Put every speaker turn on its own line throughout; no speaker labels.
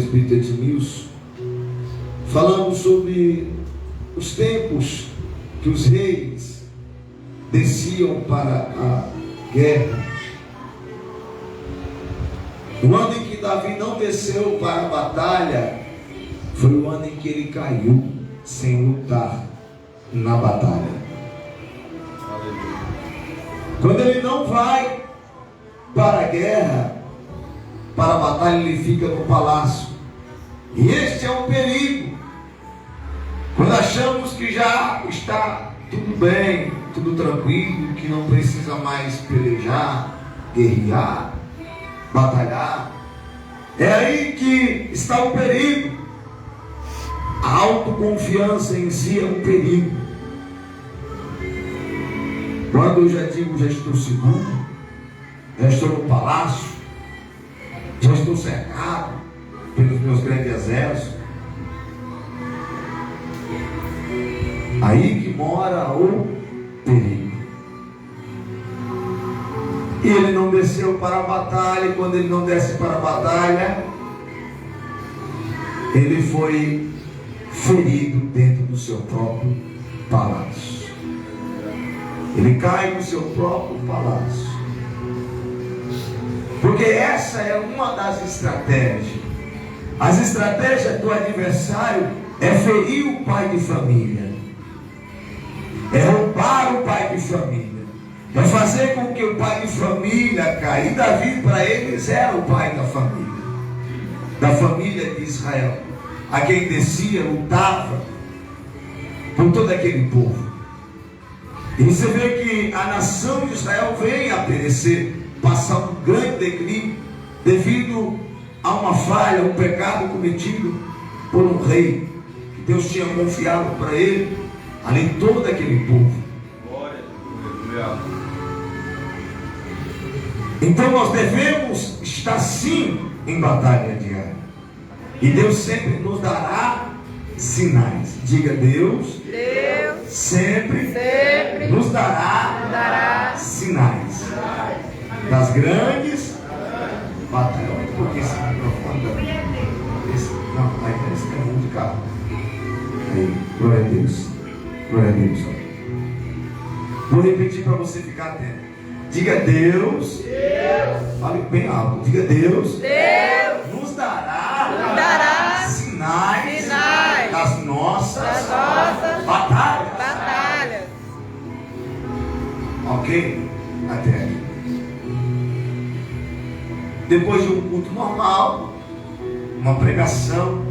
presbítero Edmilson, falando sobre os tempos que os reis desciam para a guerra. O ano em que Davi não desceu para a batalha foi o ano em que ele caiu sem lutar na batalha. Quando ele não vai para a guerra, para a batalha, ele fica no palácio. E este é um perigo. Quando achamos que já está tudo bem, tudo tranquilo, que não precisa mais pelejar, guerrear, batalhar, é aí que está o perigo. A autoconfiança em si é um perigo. Quando eu já digo, já estou seguro, já estou no palácio, já estou cercado pelos meus grandes exércitos, aí que mora o perigo. E ele não desceu para a batalha, e quando ele não desce para a batalha, ele foi ferido dentro do seu próprio palácio. Ele cai no seu próprio palácio. Porque essa é uma das estratégias. As estratégias do adversário é ferir o pai de família, é roubar o pai de família, é fazer com que o pai de família caia. E Davi, para eles, era o pai da família de Israel, a quem descia, lutava por todo aquele povo. E você vê que a nação de Israel vem a perecer, passar um grande declínio, devido a uma falha, um pecado cometido por um rei, que Deus tinha confiado para ele, além de todo aquele povo. Então nós devemos estar sim em batalha diária. E Deus sempre nos dará sinais. Diga: Deus sempre nos dará sinais das grandes batalhas. Porque esse microfone não, esse é muito caro. Aí, glória a Deus. Glória a Deus. Vou repetir para você ficar atento. Diga: Deus. Fale bem alto. Diga: Deus nos dará sinais das nossas batalhas. Ok? Até aqui. Depois de um culto normal, uma pregação,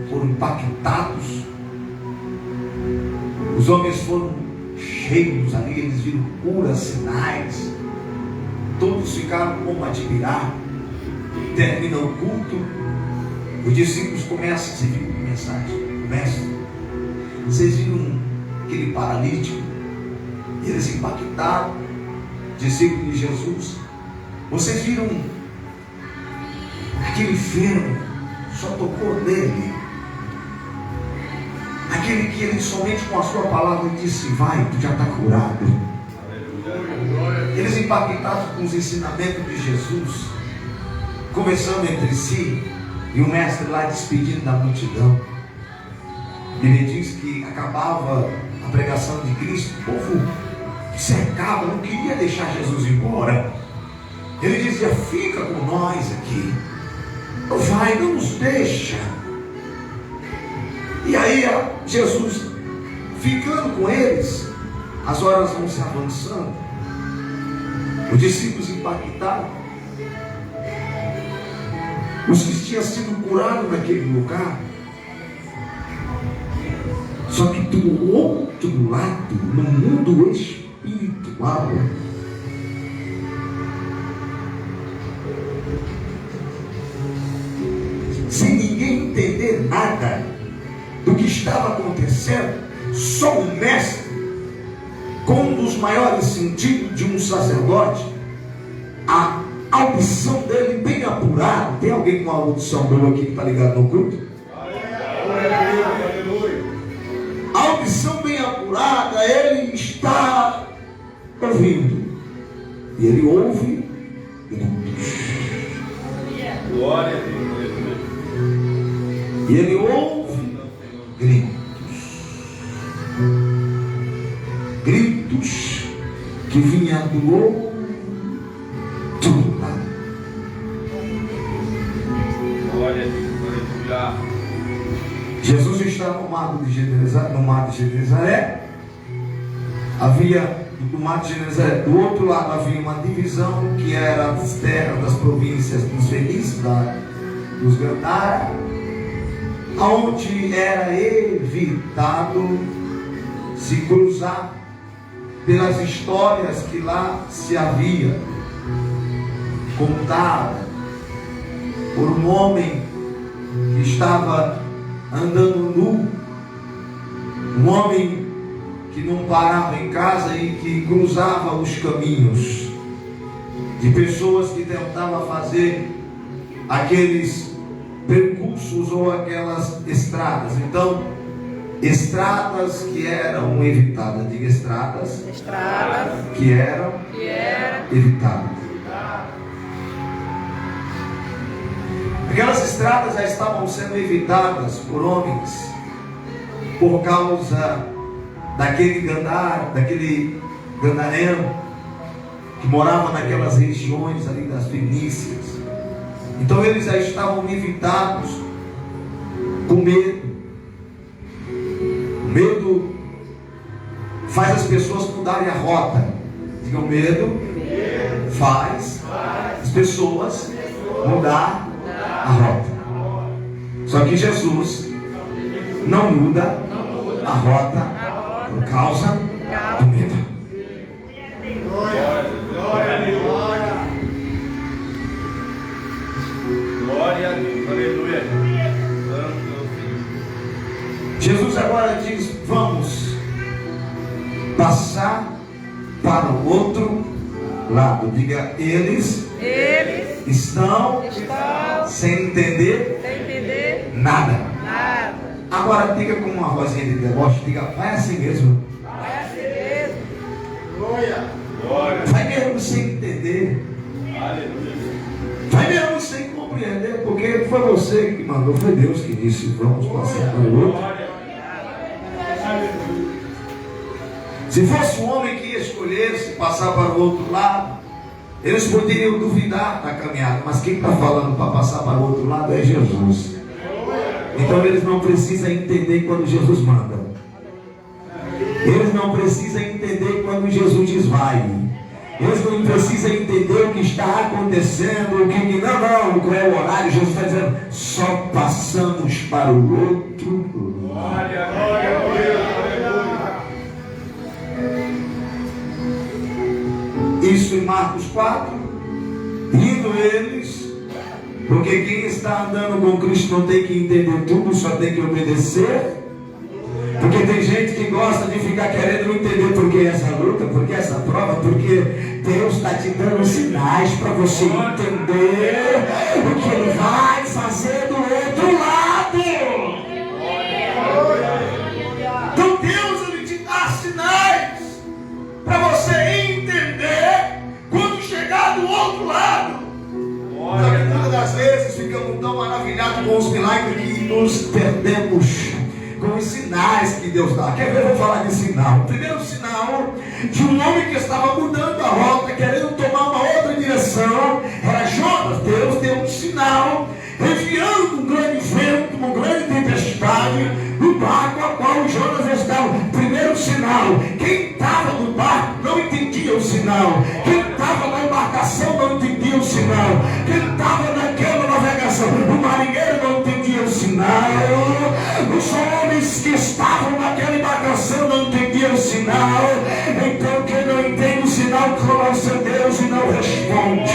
foram impactados. Os homens foram cheios ali, eles viram curas, sinais. Todos ficaram como admirar. Termina o culto, os discípulos começam a seguir uma mensagem: Mestre, vocês viram aquele paralítico? E eles impactaram, discípulos de Jesus. Vocês viram aquele enfermo? Só tocou nele. Aquele que ele somente com a sua palavra disse: vai, tu já está curado. Eles impactados com os ensinamentos de Jesus, conversando entre si, e o mestre lá despedindo da multidão. Ele diz que acabava a pregação de Cristo, o povo cercava, não queria deixar Jesus embora. Ele dizia: fica com nós aqui, vai, não nos deixa. E aí Jesus, ficando com eles, as horas vão se avançando, os discípulos impactados, os que tinham sido curados naquele lugar. Só que do outro lado, no mundo espiritual, sem ninguém entender nada do que estava acontecendo, só o mestre, com um dos maiores sentidos de um sacerdote, a audição dele bem apurada. Tem alguém com uma audição boa aqui que está ligado no culto? A audição bem apurada, ele está ouvindo, e ele ouve, e não... Glória a Deus. E ele ouve gritos que vinham do outro lado. Jesus está no mar de Genezaré. Do mar de Genezaré, do outro lado havia uma divisão que era as terras das províncias dos Fenícios, dos Gadara, onde era evitado se cruzar pelas histórias que lá se havia contada por um homem que estava andando nu, um homem que não parava em casa e que cruzava os caminhos de pessoas que tentavam fazer aqueles percursos ou aquelas estradas. Então, estradas que eram evitadas. Diga estradas que eram evitadas. Aquelas estradas já estavam sendo evitadas por homens por causa daquele gadareno que morava naquelas regiões ali das Fenícias. Então eles já estavam evitados com medo. O medo faz as pessoas mudarem a rota. Diga, o medo faz as pessoas mudar a rota. Só que Jesus não muda a rota por causa do medo.
Glória a Deus, aleluia.
Jesus agora diz: vamos passar para o outro lado. Diga, eles estão sem entender nada. Agora diga com uma vozinha de deboche, diga, vai assim mesmo.
Glória.
Vai mesmo sem entender.
Aleluia.
Vai mesmo sem compreender, porque foi você que mandou, foi Deus que disse, vamos passar para o outro. Se fosse um homem que escolhesse passar para o outro lado, eles poderiam duvidar da caminhada, mas quem está falando para passar para o outro lado é Jesus. Então eles não precisam entender quando Jesus manda. Eles não precisam entender quando Jesus diz vai. Eles não precisam entender o que está acontecendo, não, qual é o horário. Jesus está dizendo, só passamos para o outro.
Glória, glória, glória.
Isso em Marcos 4. Indo eles, porque quem está andando com Cristo não tem que entender tudo, só tem que obedecer. Porque tem gente que gosta de ficar querendo entender por que essa luta, por que essa prova, porque Deus está te dando sinais para você entender o que Ele vai fazer do outro lado. Então Deus, Ele te dá sinais para você entender quando chegar do outro lado. Muitas das vezes ficamos tão maravilhados com os milagres que nos perdemos com os sinais que Deus dá. Quer ver? Eu vou falar de sinal. O primeiro sinal de um homem que estava mudando a rota, querendo tomar uma outra direção, era Jonas. Deus deu um sinal, enviando um grande vento, uma grande tempestade no barco a qual Jonas estava. Primeiro sinal, quem estava no barco não entendia o sinal. Quem estava na embarcação não entendia o sinal. Quem estava naquela navegação, o marinheiro não entendia o sinal. Os homens que estavam naquela embarcação não entendiam o sinal. Então quem não entende o sinal clama ao seu Deus e não responde.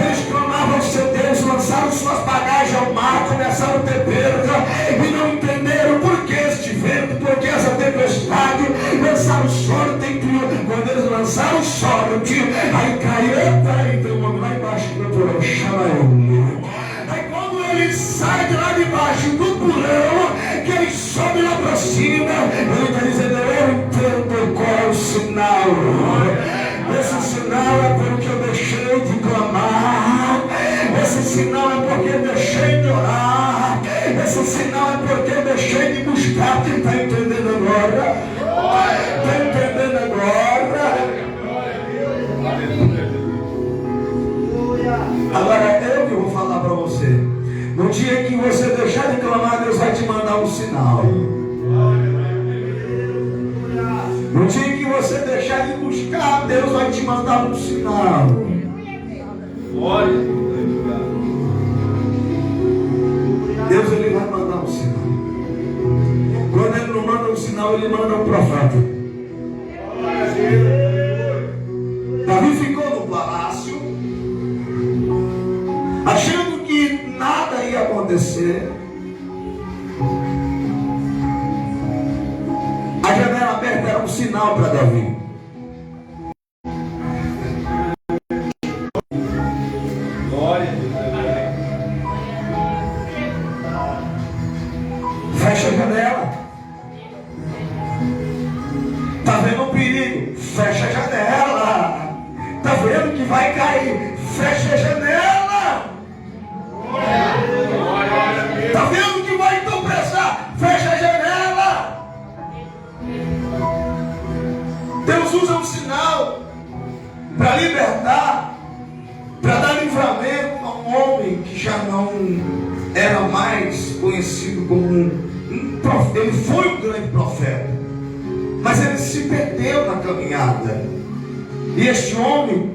Eles clamavam ao seu Deus, lançaram suas bagagens ao mar, começaram a ter perda e não entenderam por que este vento, por que essa tempestade. Lançaram o sorte, quando eles lançaram o sorte, aí caiu, então vamos lá embaixo do porão, chama ele. Aí quando ele sai de lá de baixo do porão, que ele sobe lá para cima, ele está dizendo, eu entendo qual é o sinal. Esse sinal é porque eu deixei de clamar. Esse sinal é porque eu deixei de orar. Esse No dia que você deixar de buscar, Deus vai te mandar um sinal.
Glória a Deus.
Deus, ele vai mandar um sinal. Quando ele não manda um sinal, ele manda um profeta. Davi ficou no palácio, achando que nada ia acontecer. A janela aberta era um sinal para Davi.
Glória a Deus.
Fecha a janela. Tá vendo o perigo? Fecha a janela. Tá vendo que vai cair? Fecha a janela. Tá vendo que vai tropeçar? Fecha a janela. Deus usa um sinal para libertar, para dar livramento a um homem que já não era mais conhecido como um profeta. Ele foi um grande profeta, mas ele se perdeu na caminhada. E este homem,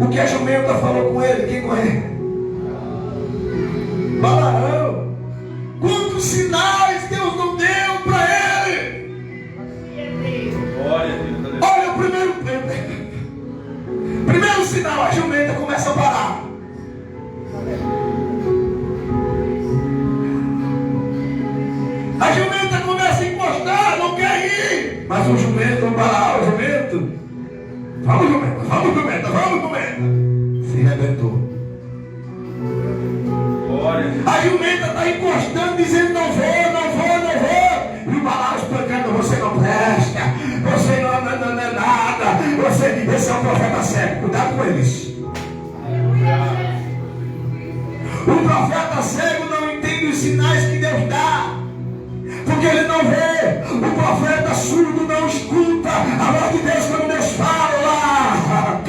o que a jumenta falou com ele, quem conhece? Balaão. Quantos sinais Deus não deu para ele?
Glória a Deus.
Olha o primeiro sinal, a jumenta começa a parar. A jumenta começa a encostar, não quer ir. Mas o jumento, o jumento. Vamos, jumenta. Se arrebentou.
Glória a Deus.
A jumenta está encostando, dizendo não vou. E o Balaão espancando, você não presta, você não é nada, esse é um profeta cego, cuidado com eles. O profeta cego não entende os sinais que Deus dá, porque ele não vê. O profeta surdo não escuta a voz de Deus quando Deus fala.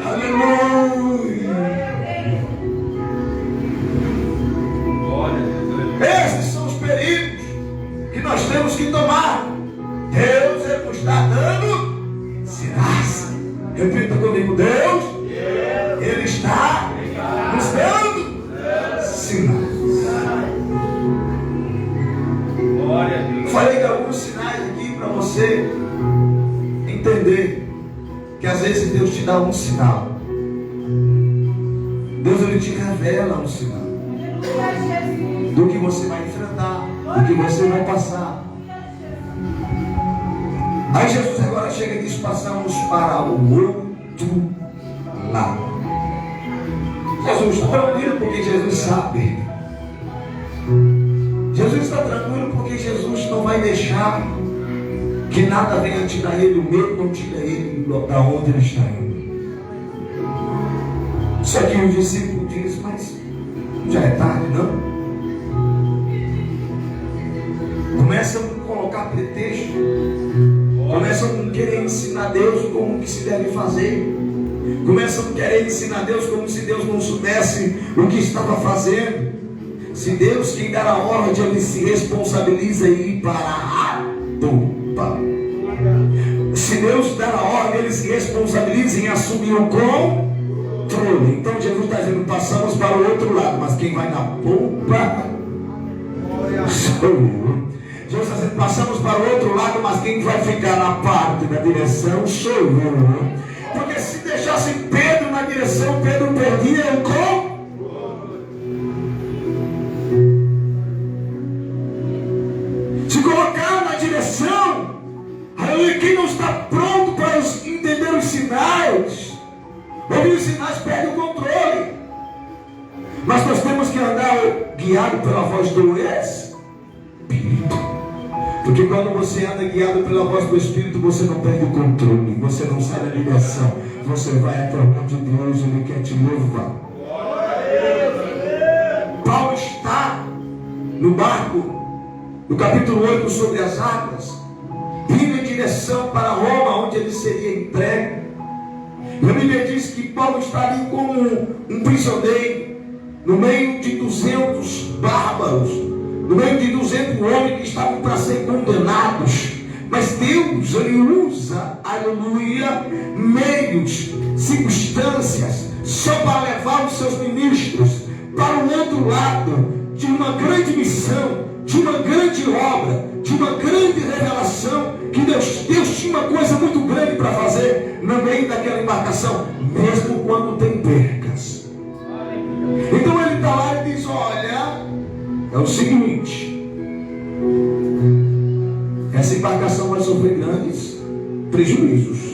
Aleluia.
Glória a Deus.
Esses são os perigos que nós temos que tomar. Deus, ele nos está dando sinais. Repita comigo, Deus, ele está nos dando sinais.
Glória a Deus.
Falei de alguns sinais aqui para você entender que às vezes Deus te dá um sinal. Deus, ele te revela um sinal do que você vai enfrentar, do que você vai passar. Aí Jesus agora chega e diz: passamos para o outro lado. Jesus está tranquilo porque Jesus sabe. Jesus está tranquilo porque Jesus não vai deixar que nada venha tirar ele. O medo não tira ele da onde ele está indo. Só que o discípulo diz: mas já é tarde, não? Começam a colocar pretexto, começam a querer ensinar Deus como que se deve fazer, começam a querer ensinar Deus como se Deus não soubesse o que estava fazendo. Se Deus quem dá a ordem, ele se responsabiliza em ir para a tumba. Se Deus dá a ordem, ele se responsabiliza em assumir o controle. Então Jesus está dizendo: passamos para o outro lado, mas quem vai na polpa sou eu. Jesus está dizendo: passamos para o outro lado, mas quem vai ficar na parte da direção sou eu. Porque se deixasse Pedro na direção, Pedro perdia o controle. Se colocar na direção, aí quem não está pronto para entender os sinais, ouvir os sinais, perde o controle. Mas nós temos que andar guiado pela voz do Espírito. Porque quando você anda guiado pela voz do Espírito, você não perde o controle, você não sai da direção, você vai até onde Deus ele quer te levar. Paulo está no barco, no capítulo 8, sobre as águas, indo em direção para Roma, onde ele seria entregue. E a Bíblia diz que Paulo está ali como um prisioneiro, no meio de 200 bárbaros, no meio de 200 homens que estavam para ser condenados, Mas Deus, Ele usa, aleluia, meios, circunstâncias, só para levar os seus ministros para o outro lado de uma grande missão, de uma grande obra, de uma grande revelação, que Deus tinha uma coisa muito grande para fazer no meio daquela embarcação, mesmo quando tem percas. Então ele está lá e diz: olha, é o seguinte, essa embarcação vai sofrer grandes prejuízos.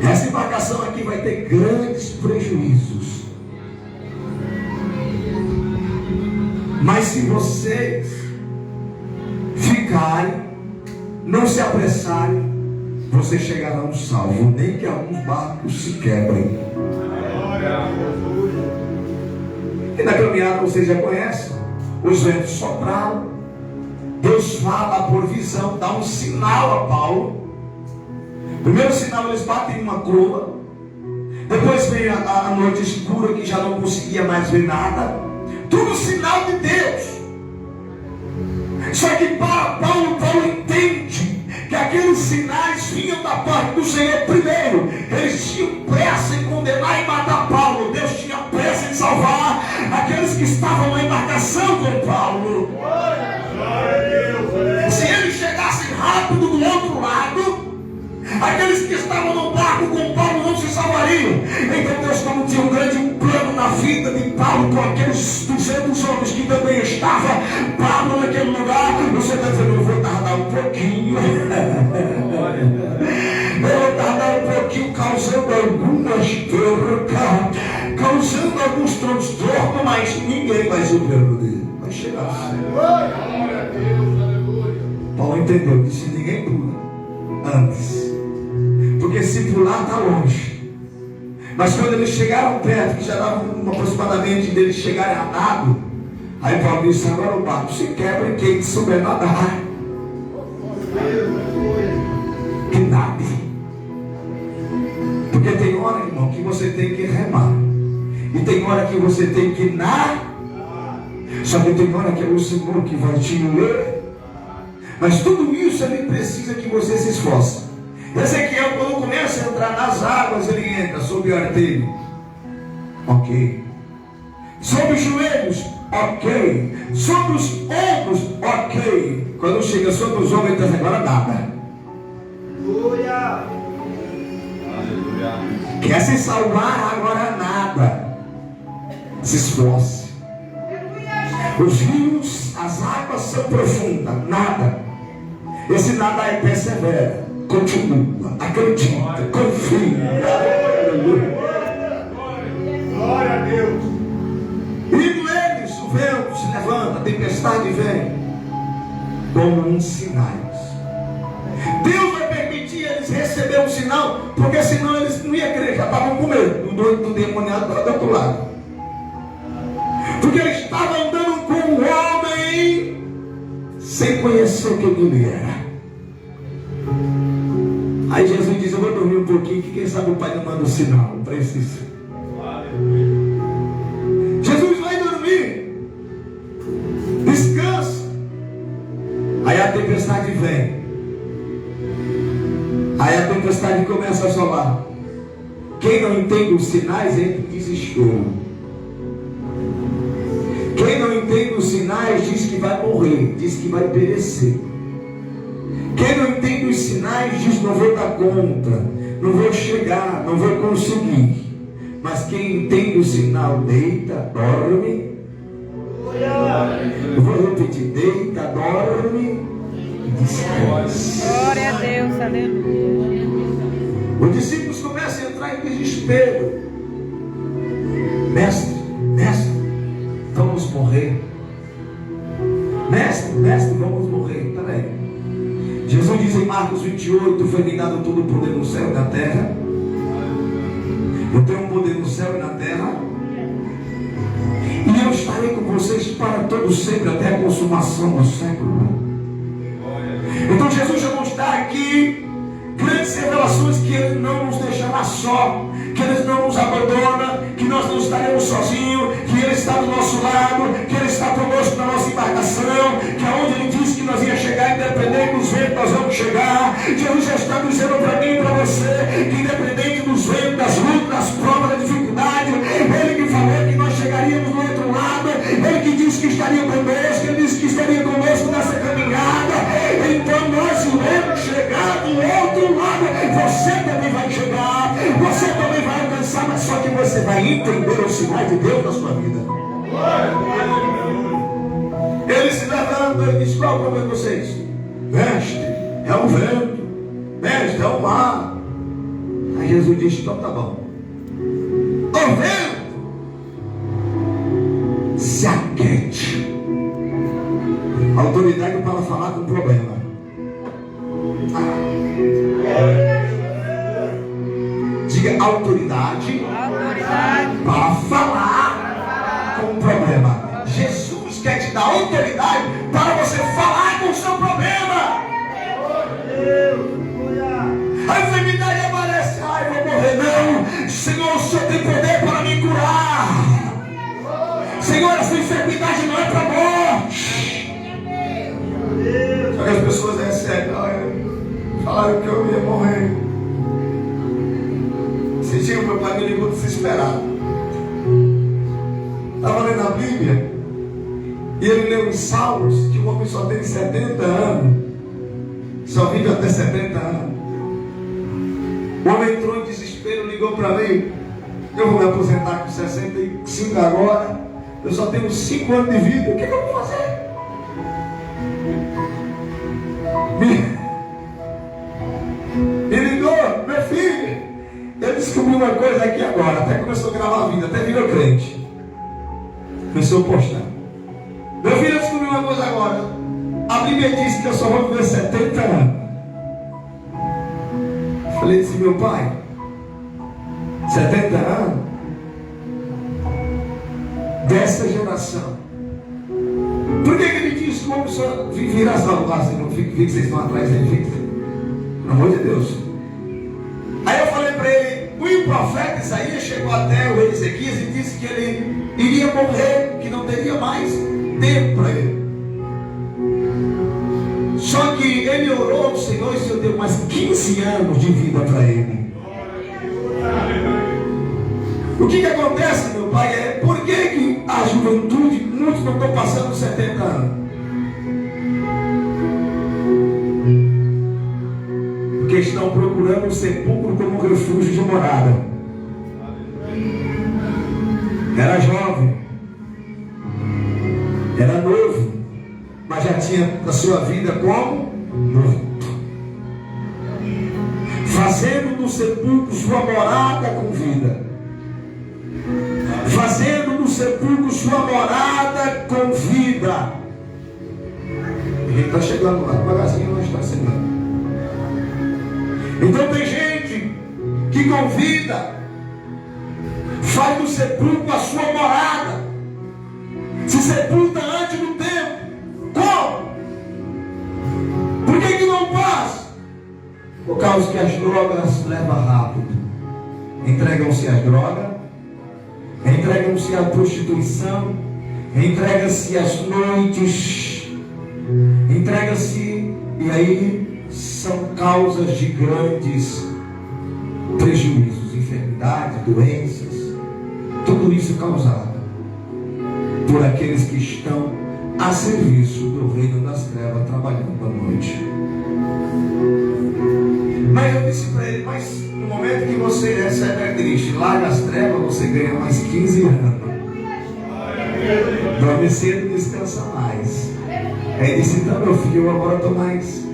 Essa embarcação aqui vai ter grandes prejuízos. Mas se vocês ficarem, não se apressarem, vocês chegarão salvos, nem que alguns barcos se quebrem. E na caminhada vocês já conhecem, os ventos sopraram, Deus fala por visão, dá um sinal a Paulo. Primeiro sinal, eles batem uma crua. Depois vem a noite escura, que já não conseguia mais ver nada. Tudo sinal de Deus. Só que para Paulo entende que aqueles sinais vinham da parte do Senhor primeiro. Eles tinham pressa em condenar e matar Paulo. Deus tinha pressa em salvar aqueles que estavam na embarcação com Paulo. Se eles chegassem rápido do outro lado, aqueles que estavam no barco com Paulo não se salvariam. Então Deus, como tinha um grande plano na vida de Paulo, com aqueles 200 homens que também estavam Paulo naquele lugar, você está dizendo: eu vou tardar um pouquinho. Eu vou tardar um pouquinho, causando algumas percas, causando alguns transtornos, mas ninguém vai se perder. Vai chegar. Paulo entendeu que se ninguém pula antes, porque se pular está longe. Mas quando eles chegaram perto, que já dava aproximadamente deles chegarem a nado, aí Paulo disse: agora o barco se quebra e quem souber nadar, que nade. Porque tem hora, irmão, que você tem que remar, e tem hora que você tem que nadar. Só que tem hora que é o Senhor que vai te ler. Mas tudo isso ele precisa que você se esforce. Ezequiel, quando começa a entrar nas águas, ele entra sob o artelho. Ok. Sobre os joelhos, ok. Sobre os ombros, ok. Quando chega sobre os ombros, ele diz: agora nada. Aleluia. Quer se salvar, agora nada. Se esforce. Os rios, as águas são profundas, nada. Esse nada é persevera, continua, acredita, confia. Glória a Deus. Indo eles, o vento se levanta, a tempestade vem, como uns sinais. Deus vai permitir eles receber um sinal, porque senão eles não iam crer, já estavam com medo. O doido do demoniado estava do outro lado. Porque eles estavam andando com um homem sem conhecer quem ele era. Aí Jesus diz: eu vou dormir um pouquinho, que quem sabe o Pai não manda um sinal. Preciso. Jesus vai dormir, descansa. Aí a tempestade vem. Aí a tempestade começa a assolar. Quem não entende os sinais entra em desespero. Quem não entende os sinais diz que vai morrer, diz que vai perecer. Quem não entende os sinais diz: não vou dar conta, não vou chegar, não vou conseguir. Mas quem entende o sinal deita, dorme. Eu vou repetir: deita, dorme e descansa.
Glória a Deus, aleluia.
Os discípulos começam a entrar em desespero. Mestre, vamos morrer. Mestre, vamos morrer. Peraí. Jesus diz em Marcos 28: foi-me dado todo o poder no céu e na terra. Eu tenho um poder no céu e na terra, e eu estarei com vocês para todo sempre, até a consumação do século. Então Jesus já nos dá aqui grandes revelações, que Ele não nos deixará só, que Ele não nos abandona, que nós não estaremos sozinhos, que Ele está do nosso lado, que Ele está conosco na nossa embarcação, que aonde Ele diz que nós ia chegar, independente dos ventos, nós vamos chegar. Jesus já está dizendo para mim e para você que independente dos ventos, das lutas, das provas, da dificuldade, Ele que falou que nós chegaríamos do outro lado, Ele que disse que estaria conosco, Ele disse que estaria conosco nessa caminhada. Então nós iremos chegar do outro lado. Você também vai chegar, você também vai alcançar, mas só que você vai entender os sinais de Deus na sua vida. Ele se levanta e diz: qual é o problema de vocês? Mestre, é o vento. Mestre, é o mar. Aí Jesus diz: então tá bom. O vento se aquiete. Autoridade para falar com o problema. Diga autoridade para falar com o problema. Jesus quer te dar autoridade para você falar com o seu problema. A enfermidade aparece: ai, vou morrer. Não, Senhor, o Senhor tem poder para me curar. Senhor, essa enfermidade não é para morte. Só que as pessoas recebem: falaram que eu ia morrer. Esse dia meu pai me ligou desesperado. Estava lendo a Bíblia e ele leu os Salmos que o homem só tem 70 anos, só vive até 70 anos. O homem entrou em desespero, ligou para mim: eu vou me aposentar com 65 agora, eu só tenho 5 anos de vida, o que eu vou fazer? Me ligou: meu filho, eu descobri uma coisa aqui agora. Até começou a gravar a vida, até virou crente, começou a postar. Meu filho, eu descobri uma coisa agora. A Bíblia diz que eu só vou viver 70 anos. Falei assim: meu pai, 70 anos dessa geração. Por que ele diz que o homem só viverá salvar? Não fique que vocês estão atrás dele, pelo amor de Deus. Aí eu falei para ele: o profeta Isaías chegou até o rei Ezequias e disse que ele iria morrer, que não teria mais tempo para ele. Só que ele orou ao Senhor e o Senhor deu mais 15 anos de vida para ele. O que acontece, meu pai, é por que a juventude, muitos não estão passando 70 anos? Porque estão procurando um sepulcro como um refúgio de morada. Era jovem, era novo, mas já tinha a sua vida como morto, fazendo do sepulcro sua morada com vida, fazendo do sepulcro sua morada com vida. A gente está chegando lá, devagarzinho nós estamos chegando. Então tem gente que com vida faz do sepulcro a sua morada, se sepulta antes do tempo. Como? Por que não faz? Por causa que as drogas levam rápido. Entregam-se às drogas, entregam-se à prostituição, entregam-se às noites, entregam-se, e aí são causas de grandes prejuízos, enfermidades, doenças, tudo isso causado por aqueles que estão a serviço do reino das trevas, trabalhando à noite. Mas eu disse para ele: mas no momento que você recebe a Cristo, larga as trevas, você ganha mais 15 anos. Dorme cedo e descansa mais. Aí ele disse: então, meu filho, eu agora estou mais.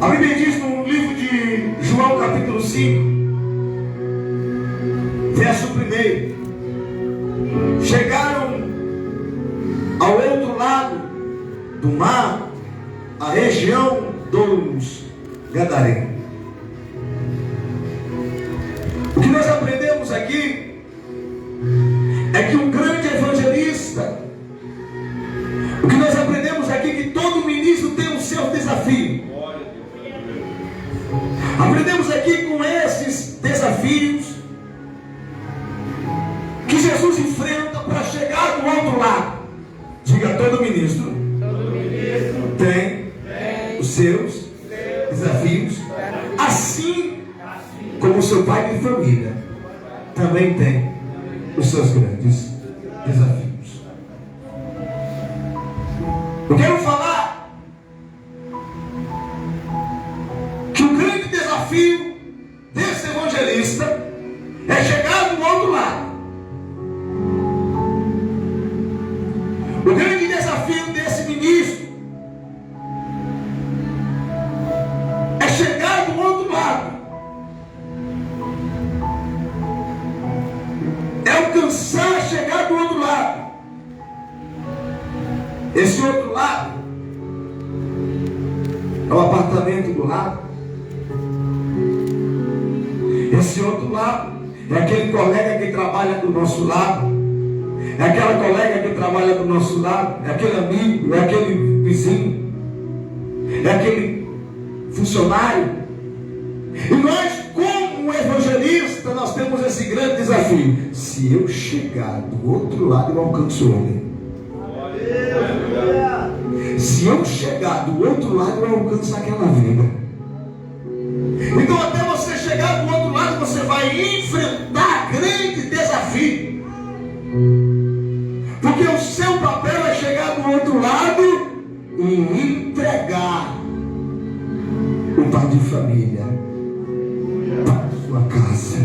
A Bíblia diz no livro de João, capítulo 5, verso 1: chegaram ao outro lado do mar, a região dos Gadarenos. O que nós aprendemos aqui é que um grande evangelista, o que nós aprendemos aqui é que todo ministro tem o seu desafio. Aprendemos aqui com esses desafios que Jesus enfrenta para chegar do outro lado. Diga os seus desafios, assim como o seu pai de família também tem os seus grandes desafios. Eu quero falar que o grande desafio desse evangelista é chegar do outro lado. O grande desafio desse ministro é chegar do outro lado. É alcançar chegar do outro lado. Esse outro lado é o apartamento do lado. Esse outro lado é aquele colega que trabalha do nosso lado. É aquela colega que trabalha do nosso lado. É aquele amigo, é aquele vizinho, é aquele funcionário. E nós, como evangelista, nós temos esse grande desafio. Se eu chegar do outro lado, eu alcanço ele. Se eu chegar do outro lado, eu alcanço aquela vida. Então, até você chegar do outro lado, você vai enfrentar grande desafio. Porque o seu papel é chegar do outro lado e entregar o pai de família para a sua casa,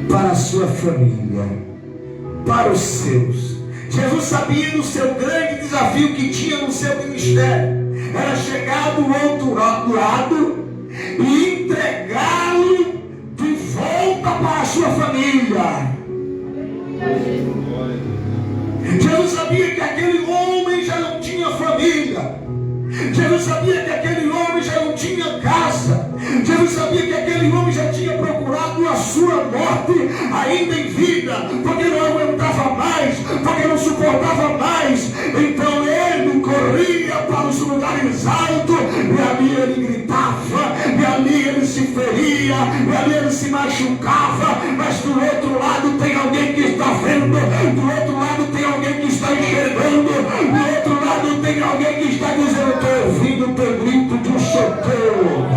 para a sua família, para os seus. Jesus sabia do seu grande desafio que tinha no seu ministério. Era chegar do outro lado e entregá-lo de volta para a sua família. Jesus sabia que aquele homem já não tinha família. Jesus sabia que aquele homem já não tinha casa. Jesus sabia que aquele homem já tinha procurado a sua morte ainda em vida, porque não aguentava mais, porque não suportava mais. Então ele corria para os lugares altos, e ali ele gritava, e ali ele se feria, e ali ele se machucava. Mas do outro lado tem alguém que está vendo, do outro lado tem alguém que está enxergando, do outro lado tem alguém que está dizendo: estou ouvindo o teu grito de socorro,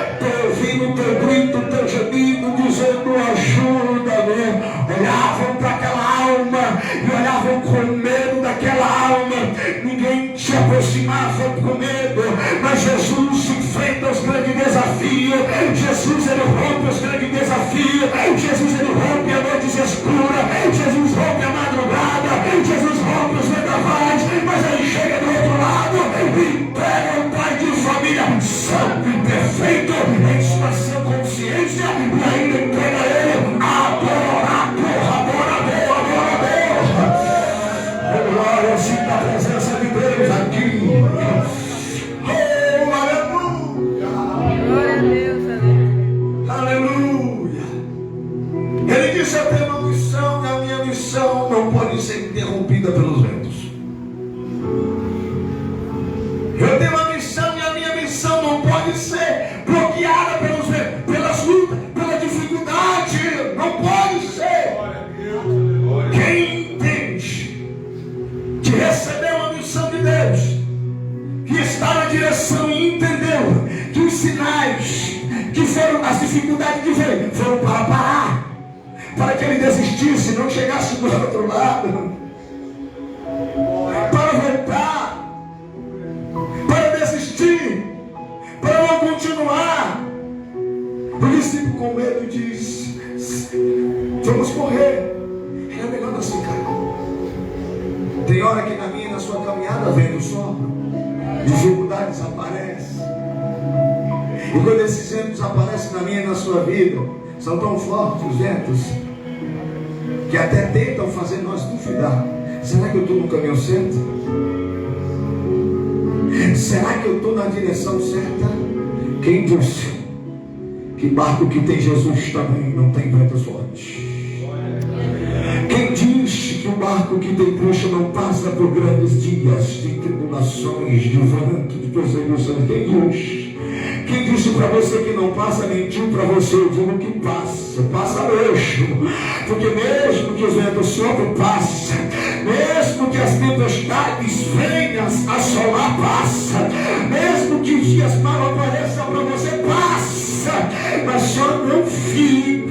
estou ouvindo o teu grito, teu gemido, dizendo: ajuda-me. Olhavam para aquela alma e olhavam com medo daquela alma. Ninguém se aproximava com medo, mas Jesus enfrenta os grandes desafios. Jesus, ele rompe os grandes desafios. Jesus, ele rompe a noite escura. Jesus rompe a madrugada. Jesus rompe os vendavais. Mas ele chega do outro lado e entrega o pai de família santo e perfeito em sua sã consciência, e ainda entrega ele adorador. Glória, sinta a presença de Deus aqui. Oh, aleluia.
Glória a Deus,
Aleluia. Ele disse: eu tenho uma missão, e a minha missão não pode ser interrompida pelos ventos. Eu tenho uma missão, e a minha missão não pode ser bloqueada pelos ventos, pelas lutas, pela dificuldade. Não pode ser. Quem entende que recebeu a missão de Deus, que está na direção e entendeu que os sinais que foram, as dificuldades que veio, foram para parar, para que ele desistisse, não chegasse do outro lado, para voltar, para desistir, para não continuar. O discípulo com medo diz: vamos correr. É melhor não ficar. Tem hora que na minha e na sua caminhada vento sopra, dificuldades aparecem. E quando esses ventos aparecem na minha e na sua vida, são tão fortes os ventos que até tentam fazer nós duvidar. Será que eu estou no caminho certo? Será que eu estou na direção certa? Quem disse que barco que tem Jesus também não tem ventos fortes? Quem diz que o barco que tem prancha não passa por grandes dias de tribulações, de vento, de perseguições? Quem diz? Quem disse para você que não passa, mentiu para você. Eu digo que passa, passa mesmo. Porque mesmo que os ventos soprem, passa. Mesmo que as tempestades venham assolar, passa. fica.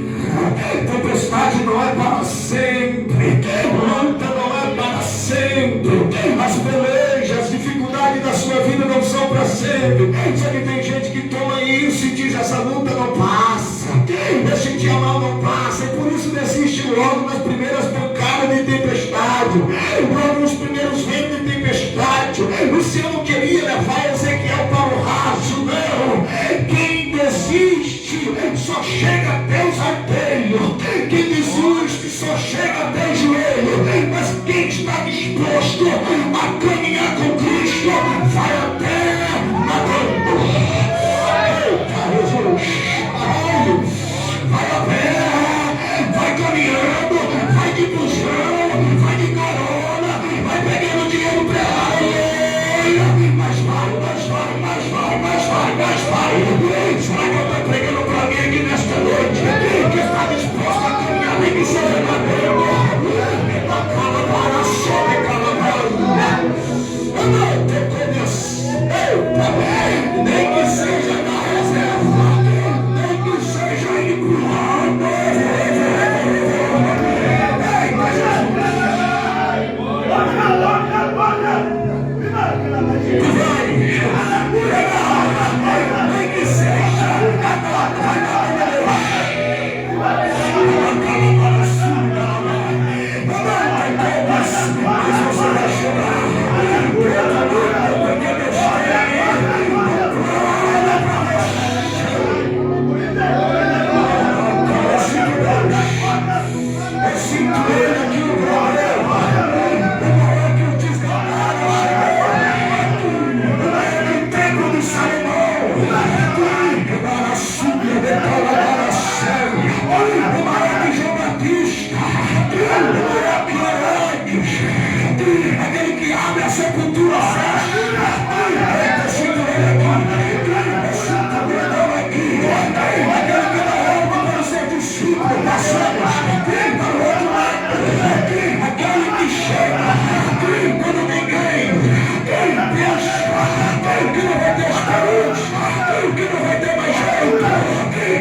Tempestade não é para sempre. Luta não é para sempre. As pelejas, as dificuldades da sua vida não são para sempre. Só que tem gente que toma isso e diz: essa luta não passa, esse dia mal não passa, e por isso desiste logo nas primeiras pancadas de tempestade, logo nos primeiros ventos de tempestade. O Senhor não queria levar Ezequiel para o raso, não. Quem desiste só chega até os artelhos. Quem desiste só chega até o joelho. Mas quem está disposto a caminhar com Cristo vai até a dor. Eita, Jesus! Vai a pé, vai caminhando, vai de busão, vai de carona, vai pegando dinheiro pela mas vai. Será que eu estou pregando para alguém aqui nesta noite que está disposto a caminhar nem que seja na dor? Cala para sobre cala. Não tem como. Nem que seja na reserva, nem que seja em plano. Aquele que abre a sepultura aquele que chega quando ninguém pensa, que não vai ter esperança, que não vai ter mais jeito.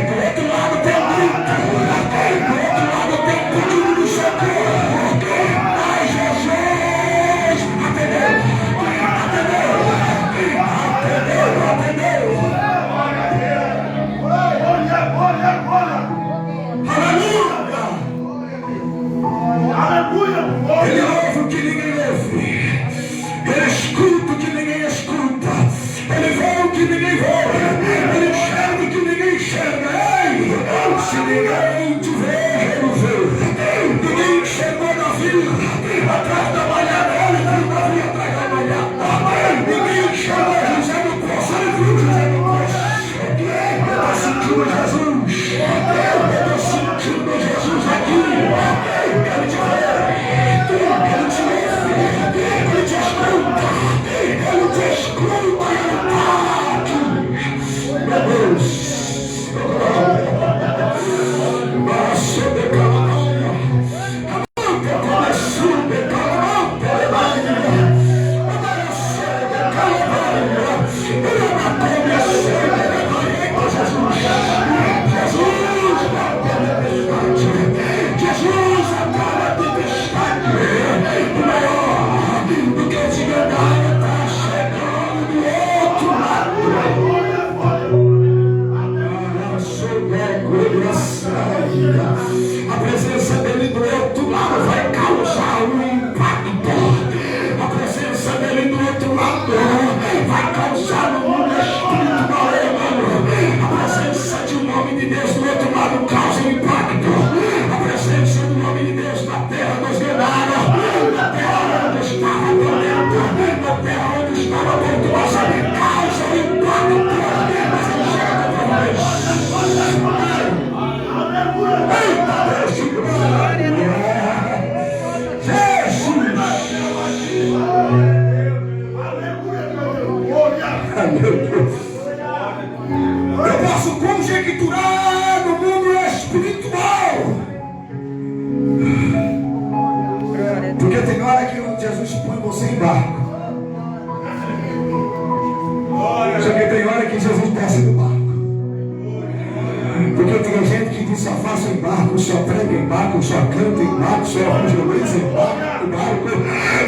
Do outro lado tem um grito, do outro lado tem um pedido de socorro. Mas Jesus atendeu. Ele ouve o que ninguém ouve, ele escuta o que ninguém escuta, ele vê o que ninguém vê, ele enxerga o que ninguém enxerga. Ei, se ninguém te vê, ele vê. Ninguém enxergou na vida atrás da malhada, ele viu na vida atrás da malhada. Ninguém enxergou José no poço, ele viu José no poço. Eu estou sentindo Jesus, eu estou sentindo Jesus aqui. Ele te vê. Ele te ouve, ele te escuta, ele te escuta e ele está aqui. Meu Deus. A presença dele do outro lado vai causar um impacto. A presença dele do outro lado vai causar no mundo espiritual, irmão. A presença de um nome de Deus do outro lado causa um impacto. A presença do nome de Deus na terra dos Gedaras, na terra onde estava violenta, na terra onde estava tortuosa, causa um impacto. Mas ele chega outra vez. Eu posso conjecturar no mundo espiritual, porque tem hora que Jesus põe você em barco, só que tem hora que Jesus desce do barco, porque tem gente que diz só faço em barco, só prego em barco, só canto em barco, só evangelizo em barco,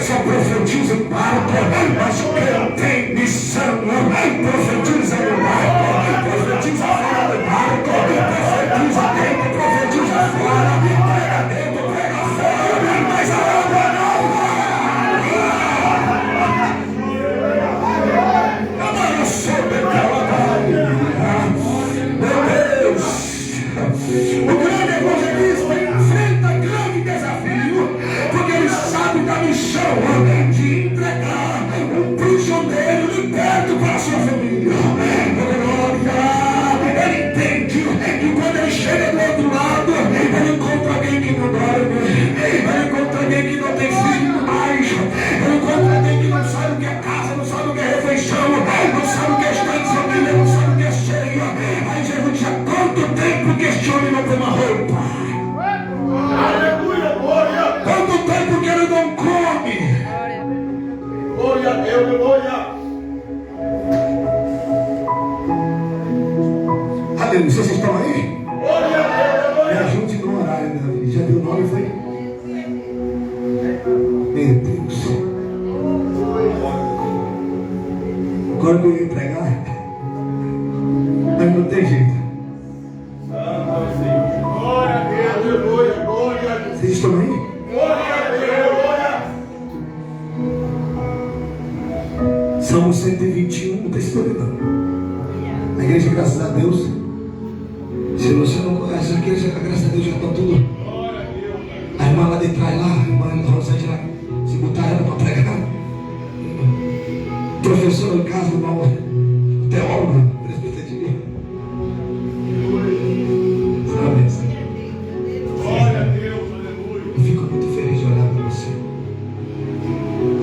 só profetizo em barco, mas quem tem missão, profetiza no barco, profetiza fora do barco, profetiza dentro, profetiza fora, prega dentro, prega fora, mas a água não vai. Agora eu sou daquela barriga. Meu Deus, o grande evangelista enfrenta grande desafio, porque ele sabe da missão de entregar um prisioneiro liberto para a sua família. Ele entende que quando ele chega do outro lado, ele encontra alguém que não dorme, ele encontra alguém que não tem filho mais, ele encontra alguém que não sabe o que é casa, não sabe o que é refeição, não sabe o que é estar em família, não sabe o que é ceia. Aí Jesus diz: há quanto tempo que este homem não tem uma roupa?
Aleluia, glória!
Quanto tempo que ele não come?
Glória a Deus, glória!
Aleluia, vocês estão aí?
Glória a Deus,
Me
glória!
ajude no horário, Davi. Já deu 9, foi? Meu Deus. Quando eu ia entregar, mas não tem jeito.
Glória a Deus, aleluia, glória!
Vocês estão aí?
Glória a Deus, glória!
Salmo 121, não tem história não. A igreja, graças a Deus, se você não conhece a igreja, graças a Deus já estão tudo. A irmã lá de trás, lá, a irmã Rosângela, se botar ela para pregar. Professor em casa, irmão, teólogo, presbiteriano. Sabe?
Glória a Deus, aleluia!
Eu fico muito feliz de olhar para você.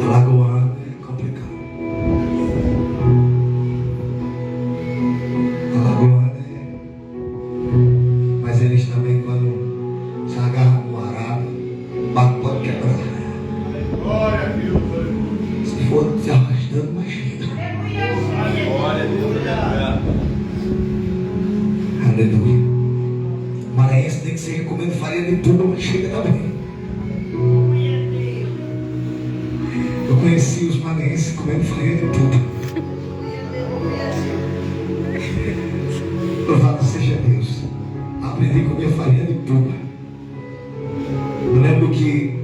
Alagoano é complicado. Alagoano é. Mas eles também, quando se agarram no arado, o barco pode quebrar.
Glória a Deus, aleluia!
Se for se arrastando, mas chega.
Glória a Deus, aleluia.
Aleluia. Maranhense tem que ser comendo farinha de tuba, mas chega também. Eu conheci os maranhenses comendo farinha de tuba. Louvado seja Deus. Aprendi a comer farinha de tuba. Eu lembro que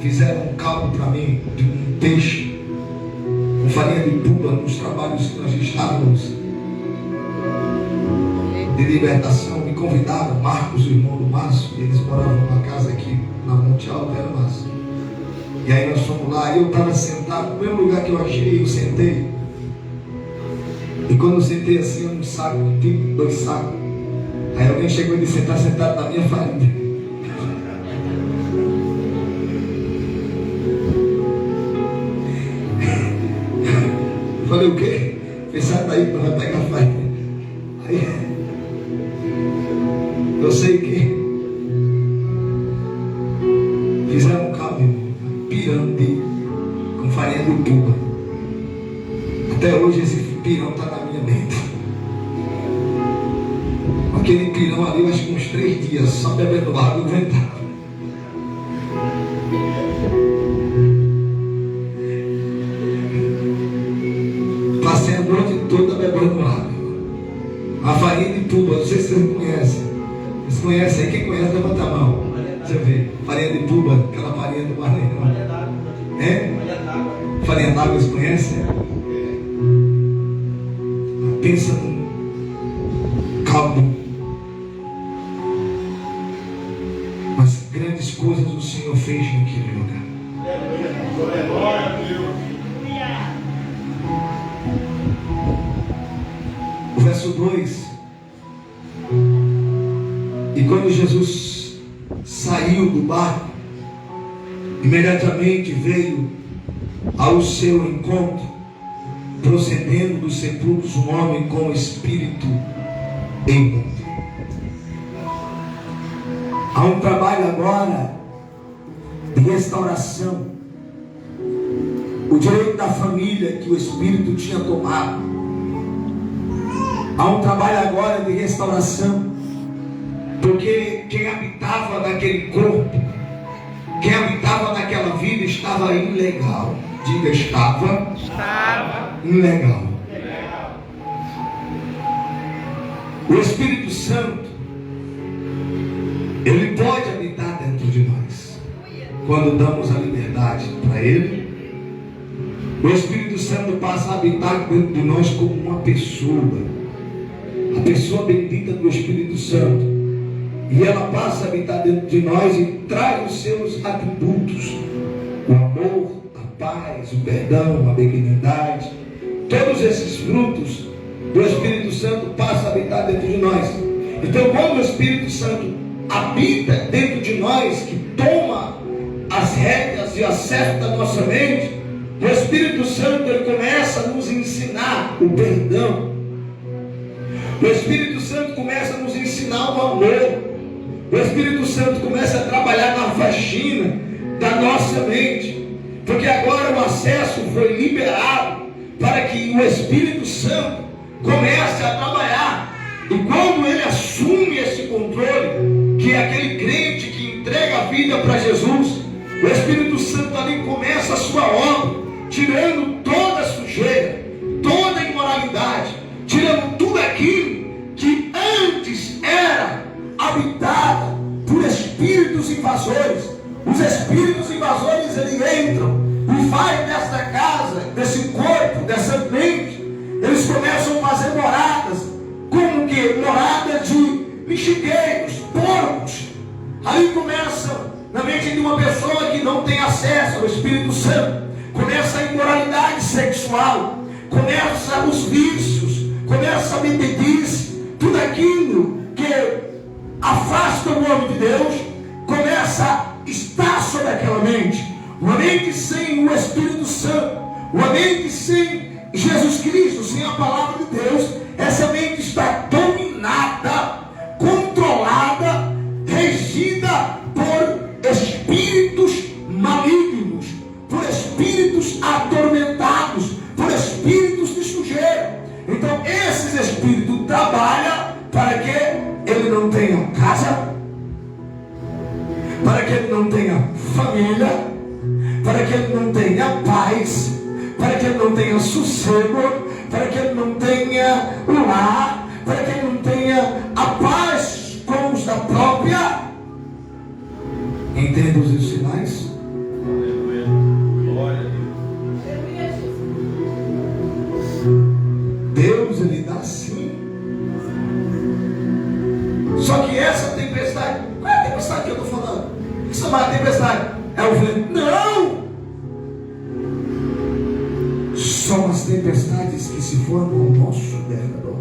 fizeram um caldo para mim de um peixe com farinha de tuba nos trabalhos que nós estávamos de libertação. Me convidaram, Marcos, o irmão do Márcio, e eles moravam numa casa aqui na Monte Alto, era Márcio. E aí nós fomos lá, e eu estava sentado no mesmo lugar que eu achei, eu sentei. E quando eu sentei assim, um saco, tipo 2 sacos. Aí alguém chegou e disse: você está sentado na minha farinha. Eu falei: o quê? Sai daí para vai pegar farinha. Aí eu sei que fizeram um caldo, pirão com farinha de tuba. Até hoje esse pirão está na minha mente. Aquele pirão ali, eu acho que uns 3 dias, só bebendo água e aguentava. Passei a noite toda bebendo água. A farinha de tuba, não sei se vocês conhecem. Vocês conhecem aí? Quem conhece, levanta a mão. Deixa eu ver. Farinha de tuba, aquela farinha do Maranhão. É? Farinha d'água, vocês conhecem? Pensa num caldo. Mas grandes coisas o Senhor fez naquele lugar.
Glória a Deus!
O verso 2. E quando Jesus saiu do barco, imediatamente veio ao seu encontro, procedendo dos sepulcros, um homem com espírito imundo. Há um trabalho agora de restauração. O direito da família que o Espírito tinha tomado. Há um trabalho agora de restauração. Porque quem habitava naquele corpo, quem habitava naquela vida estava ilegal. Diga, estava ilegal. O Espírito Santo, ele pode habitar dentro de nós quando damos a liberdade para ele. O Espírito Santo passa a habitar dentro de nós como uma pessoa, a pessoa bendita do Espírito Santo, e ela passa a habitar dentro de nós e traz os seus atributos: o amor, a paz, o perdão, a benignidade. Todos esses frutos do Espírito Santo passam a habitar dentro de nós. Então, quando o Espírito Santo habita dentro de nós, que toma as rédeas e acerta a nossa mente, o Espírito Santo, ele começa a nos ensinar o perdão. O Espírito Santo começa a nos ensinar o amor. O Espírito Santo começa a trabalhar na faxina da nossa mente, porque agora o acesso foi liberado para que o Espírito Santo comece a trabalhar. E quando ele assume esse controle, que é aquele crente que entrega a vida para Jesus, o Espírito Santo ali começa a sua obra, tirando toda a sujeira, toda a imoralidade, tirando tudo aquilo que antes era habitada por espíritos invasores. Os espíritos invasores, eles entram e fazem desta casa, desse corpo, dessa mente, eles começam a fazer moradas, como que moradas de mexigueiros, porcos. Ali começa, na mente de uma pessoa que não tem acesso ao Espírito Santo, começa a imoralidade sexual, começa os vícios, começa a bebedice, tudo aquilo que afasta o nome de Deus, começa a estar sobre aquela mente. Uma mente sem o Espírito Santo, uma mente sem Jesus Cristo, sem a palavra de Deus, essa mente está dominada, controlada, regida por espíritos malignos, por espíritos atormentados, por espíritos de sujeira. Então esses espíritos trabalham para que ele não tenha casa, para que ele não tenha família, para que ele não tenha paz, para que ele não tenha sossego, para que ele não tenha lar, para que ele não tenha a paz com os da própria. Entende os sinais?
Aleluia. Glória a Deus.
Deus, ele dá sim. Só que essa tempestade, qual é a tempestade que eu estou falando? Essa má tempestade é o vento? Não! São as tempestades que se formam ao nosso derredor.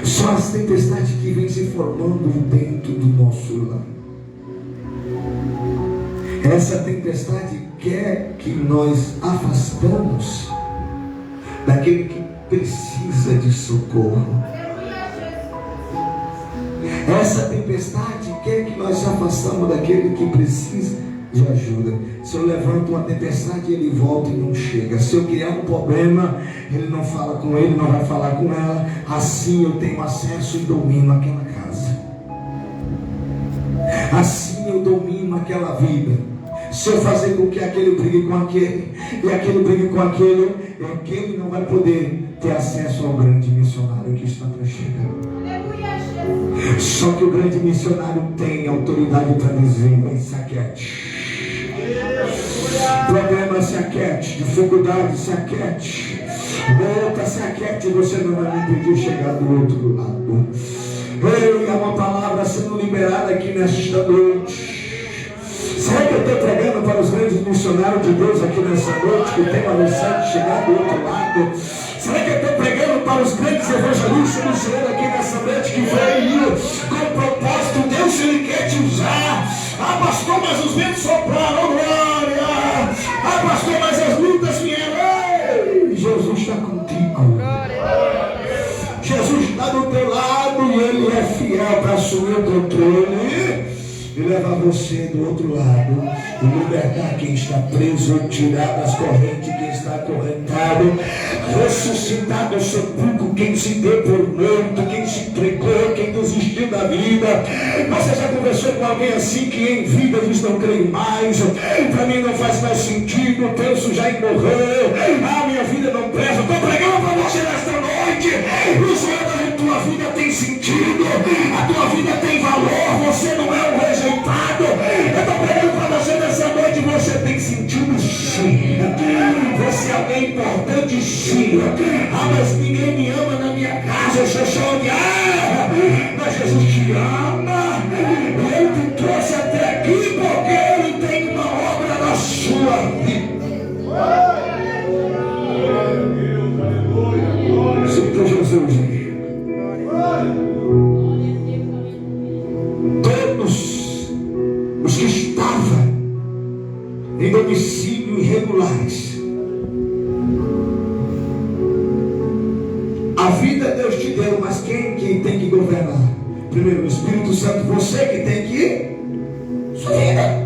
São as tempestades que vêm se formando dentro do nosso lar. Essa tempestade quer que nós afastamos daquele que precisa de socorro. Essa tempestade quer que nós se afastamos daquele que precisa de ajuda. Se eu levanto uma tempestade, ele volta e não chega. Se eu criar um problema, ele não fala com ele, não vai falar com ela. Assim eu tenho acesso e domino aquela casa. Assim eu domino aquela vida. Se eu fazer com que aquele brigue com aquele, e aquele brigue com aquele não vai poder ter acesso ao grande missionário que está para chegar. Só que o grande missionário tem autoridade para dizer: se aquete. Problema, se aquete. Dificuldade, se aquete. Volta, se aquete. Você não vai me impedir chegar do outro lado. Ei, há uma palavra sendo liberada aqui nesta noite. Será que eu estou pregando para os grandes missionários de Deus aqui nessa noite, que tem uma missão de chegar do outro lado? Será que eu estou pregando para os grandes evangelistas do Senhor aqui nessa noite, que veio com propósito? Deus, Ele quer te usar. Ah, pastor, mas os ventos sopraram, glória. Ah, pastor, mas as lutas vieram. Ei, Jesus está contigo. Jesus está do teu lado e Ele é fiel para assumir o controle e levar você do outro lado, e libertar quem está preso, tirar das correntes quem está acorrentado, ressuscitar do sepulcro quem se deu por morto, quem se entregou, quem desistiu da vida. Você já conversou com alguém assim que em vida diz: não creio mais, para mim não faz mais sentido, penso já em morrer, minha vida não presta. Estou pregando para você nesta noite. O Senhor, a tua vida tem sentido, a tua vida tem valor, você não é um rejeitado. Eu estou pregando para você nessa noite: você tem sentido, sim. Você é alguém importante, sim. Mas ninguém me ama na minha casa, eu sou só odiar. Mas Jesus te ama. Ele te trouxe até aqui porque Ele tem uma obra na sua vida. Sinta Jesus. Todos os que estavam em domicílio irregulares, a vida Deus te deu, mas quem tem que governar? Primeiro o Espírito Santo, você que tem que ir. Sua vida.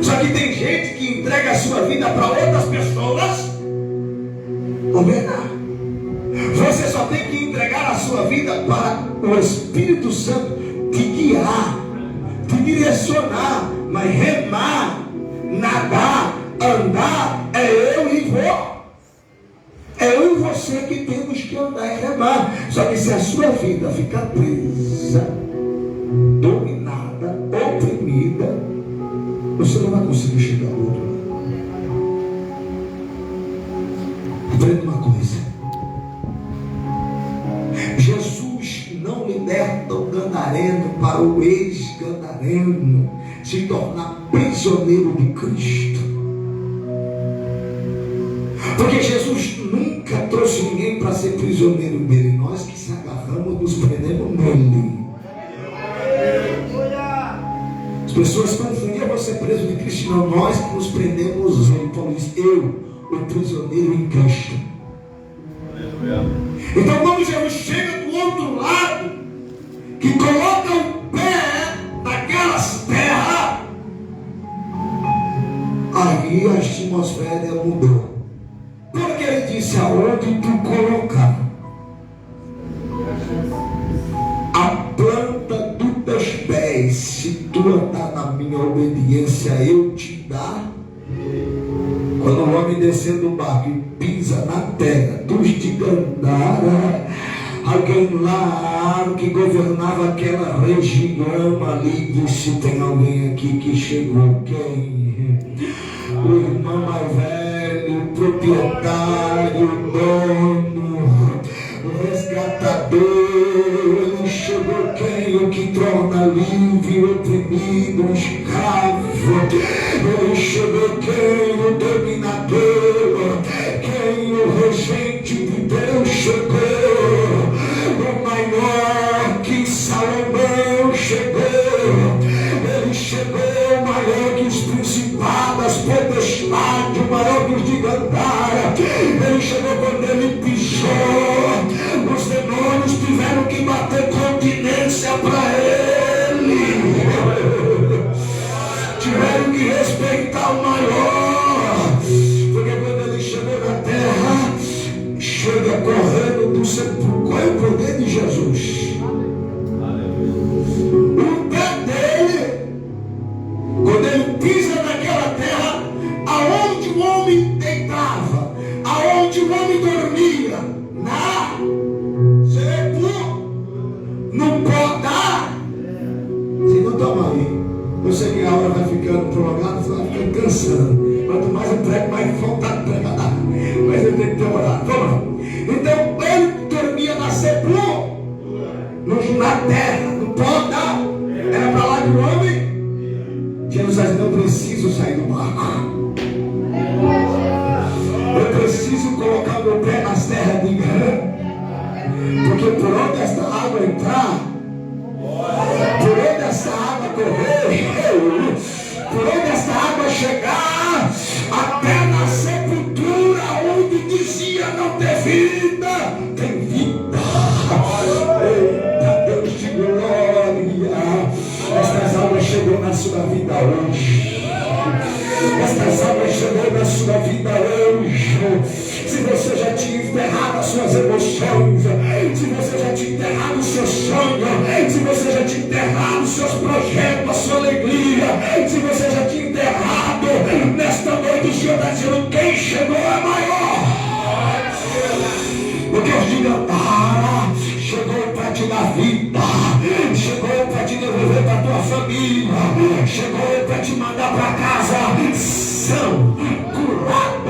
Só que tem gente que entrega a sua vida para outras pessoas governar. Você só tem que entregar a sua vida para o Espírito Santo te guiar, te direcionar. Mas remar, nadar, andar, é eu e vou. É eu e você que temos que andar e remar. Só que se a sua vida ficar presa, dominada, oprimida, você não vai conseguir chegar ao outro lado. Aprenda uma coisa: Jesus não liberta o gadareno para o ex-gadareno se tornar prisioneiro de Cristo. Porque Jesus nunca trouxe ninguém para ser prisioneiro dele. Nós que se agarramos, nos prendemos nele. As pessoas confundem: eu vou ser preso de Cristo. Não, nós que nos prendemos nele. Paulo diz: eu, o prisioneiro em Cristo. Então quando Jesus chega do outro lado, que coloca o pé naquelas terras, aí a atmosfera mudou. Porque ele disse: aonde tu colocar a planta dos teus pés, se tu andar na minha obediência, eu te dar. Quando o homem descer do barco e pisa na terra dos de Gandara, alguém lá que governava aquela região ali disse: tem alguém aqui que chegou. Quem? O irmão mais velho, o proprietário, o dono, o resgatador. Ele chegou. Quem? O que torna livre o oprimido, o escravo. Ele chegou. Quem? O dominador. Quem? O regente de Deus chegou. O maior que Salomão chegou. Ele chegou maior que os principados, potestades, o maior que os de Gandara. Ele chegou quando ele pisou. Os demônios tiveram que bater continência para ele. Tiveram que respeitar o maior. Porque quando ele chegou na terra, chega correndo do sepulcro. Qual é o poder de Jesus? O pé dele, quando ele pisa naquela terra, aonde o homem deitava, aonde o homem dormia, na sepulcro, não pode dar. Se não toma aí, eu sei que a hora vai ficando prolongada, você vai ficando cansando. Quanto mais eu prego, mais vontade de pregar. Mas eu tenho que ter orado. Vamos. Então ele dormia na sepulcro, na terra, não pode dar. Era para lá de um homem. Jesus diz: não preciso sair do barco. Eu preciso colocar meu pé nas terras de Gã. Porque por onde esta água entrar, por onde esta água correr, por onde esta água chegar, até na sepultura onde dizia não ter vida, tem vida. Eita Deus de glória! Estas águas chegou na sua vida hoje. Estas águas chegou na sua vida hoje. Se você já tinha enterrado a sua suas emoções, se você já tinha enterrado o seu sonho, se você já tinha enterrado os seus projetos, a sua alegria, se você já tinha enterrado, nesta noite o Senhor está dizendo: quem chegou é maior. Porque eu digo: chegou para te dar vida, chegou para te devolver para a tua família, chegou para te mandar para casa são, curado,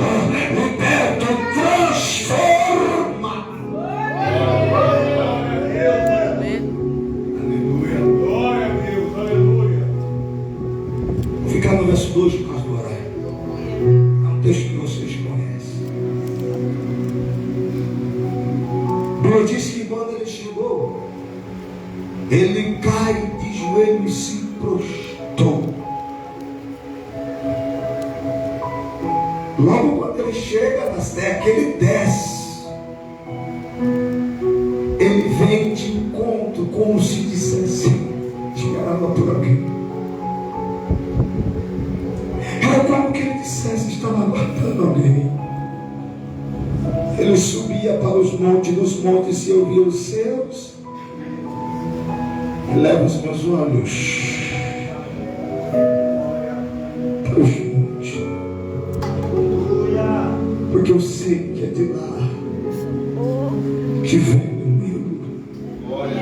liberto, transforma.
Aleluia. Glória a Deus. Aleluia.
Vou ficar no verso 2 por causa do horário. É um texto que vocês conhecem. Ele disse que quando ele chegou, ele cai de joelho e se prostrou. Logo quando ele chega nas terras que ele desce, ele vem de encontro, como se dissesse: esperava por alguém. Era como que ele dissesse: estava aguardando alguém. Ele subia para os montes, nos montes se ouvia os seus. Leva os meus olhos para os montes, porque eu sei que é de lá que vem o meu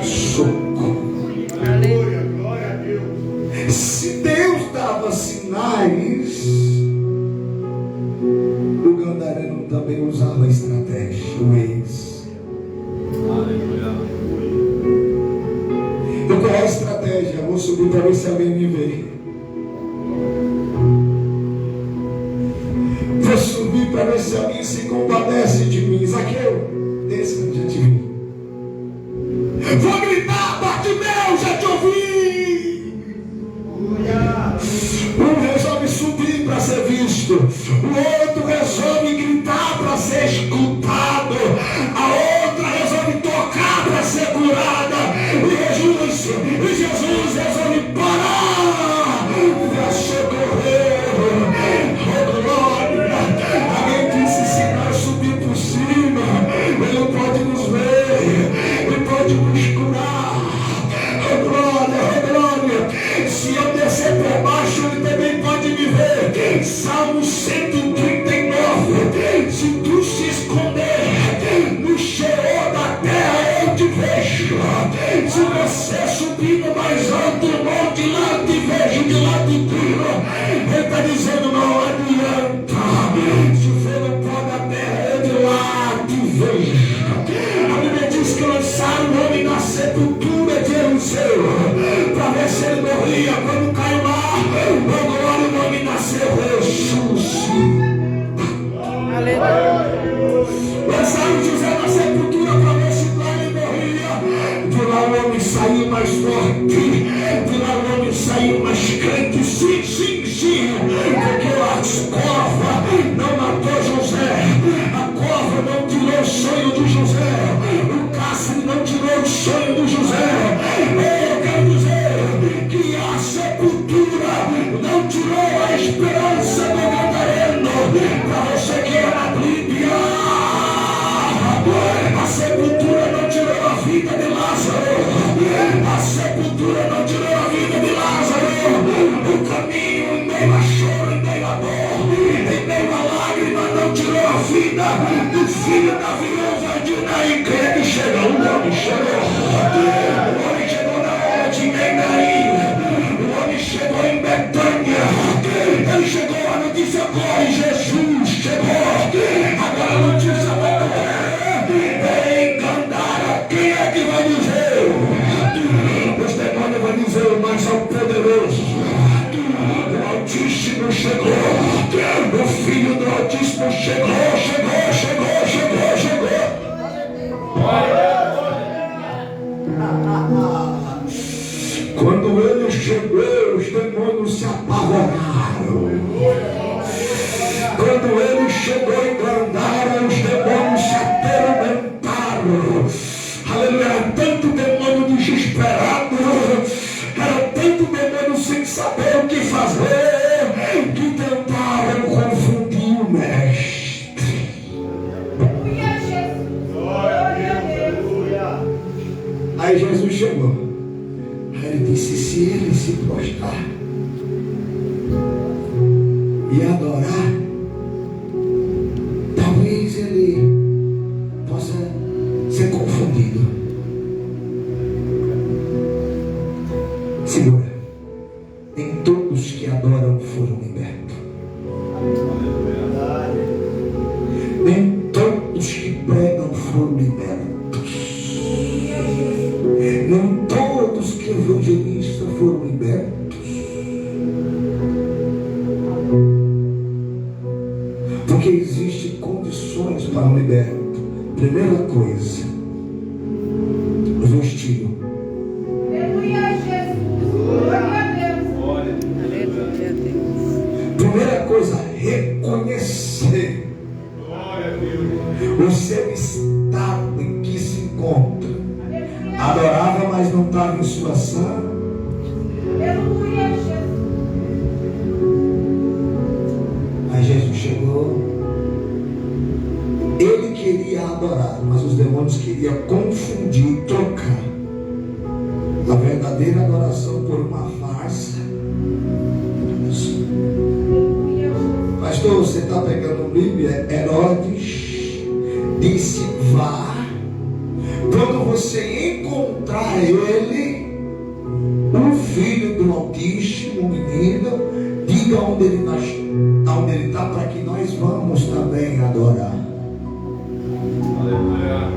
socorro.
Aleluia. Glória a Deus.
Se Deus dava sinais, o Gadareno também usava a estratégia, o ex.
Aleluia.
E qual é a estratégia? Eu vou subir para ver se alguém me vê. Vou subir para ver se alguém se compadece de mim. Zaqueu, desça, já te vi. Vou gritar: Bartimeu, já te ouvi. Um resolve subir para ser visto, o outro resolve gritar para ser escutado, a outra resolve tocar para ser curada, e Jesus resolve parar para socorrer. Oh glória! Alguém disse: se nós subir por cima, Ele pode nos ver, Ele pode nos curar. Oh glória, oh glória! Se eu descer por baixo, Ele também pode me ver. Salmo 139. Se tu se esconder no cheiro da terra, eu te vejo. Se você subir no mais alto monte, lá te vejo de lá de cima. Ele está dizendo: não adianta. Se for no pó da terra, eu de lá te vejo. A Bíblia diz que lançaram o homem na sepultura de Eliseu para ver se ele morria. Quando caiu lá, agora o homem nasceu, ressuscitou.
Aleluia.
Lançaram José na sepultura para ver se lá ele morria. De lá o homem saiu mais forte, de lá o homem saiu mais crente. Sim, sim, sim, porque a cova não matou José, a cova não tirou o sonho de José, o cárcere não tirou o sonho de José. Eu quero dizer que a sepultura não tirou a esperança do Gadareno. Para você que é na Bíblia, a sepultura não tirou a vida de Lázaro, a sepultura não tirou a vida de Lázaro. O caminho em meio a choro, em meio a dor, em meio a lágrima, não tirou a vida do filho da viúva de Naim. Quem é que chega? O homem chegou. O homem chegou na hora de Naim. O homem chegou em Betânia. Ele chegou, a notícia corre, Jesus chegou. Agora a notícia vai correr. Em Gandara, quem é que vai dizer? Os demônios vão dizer: mas ao poderoso, o Altíssimo chegou. O Filho do Altíssimo chegou, chegou, chegou, chegou, chegou. Quando ele chegou, os demônios se apavoraram. Quando ele chegou em Gandara, os demônios se atormentaram. Aleluia, era tanto demônio desesperado, era tanto demônio sem saber o que fazer, que tentaram confundir o mestre. Aí Jesus chegou. Aí ele disse: se ele se prostrar e adorar, talvez ele possa ser confundido. Segura. Nem todos que adoram foram libertos. Nem todos que pregam foram libertos. Nem todos que evangelistas foram libertos. Porque existem condições para o liberto. Primeira coisa, o vestido.
Aleluia, Jesus. Glória a Deus. Aleluia, Deus.
Primeira coisa, reconhecer o seu estado em que se encontra. Adorava, mas não estava em situação.
Aleluia, Jesus.
Aí Jesus chegou. Ele queria adorar, mas os demônios queriam confundir, trocar a verdadeira adoração por uma farsa. Pastor, você está pegando Bíblia? Herodes disse: vá. Quando você encontrar ele, o filho do Altíssimo, o menino, diga onde ele está, para que nós vamos também adorar.
Aleluia.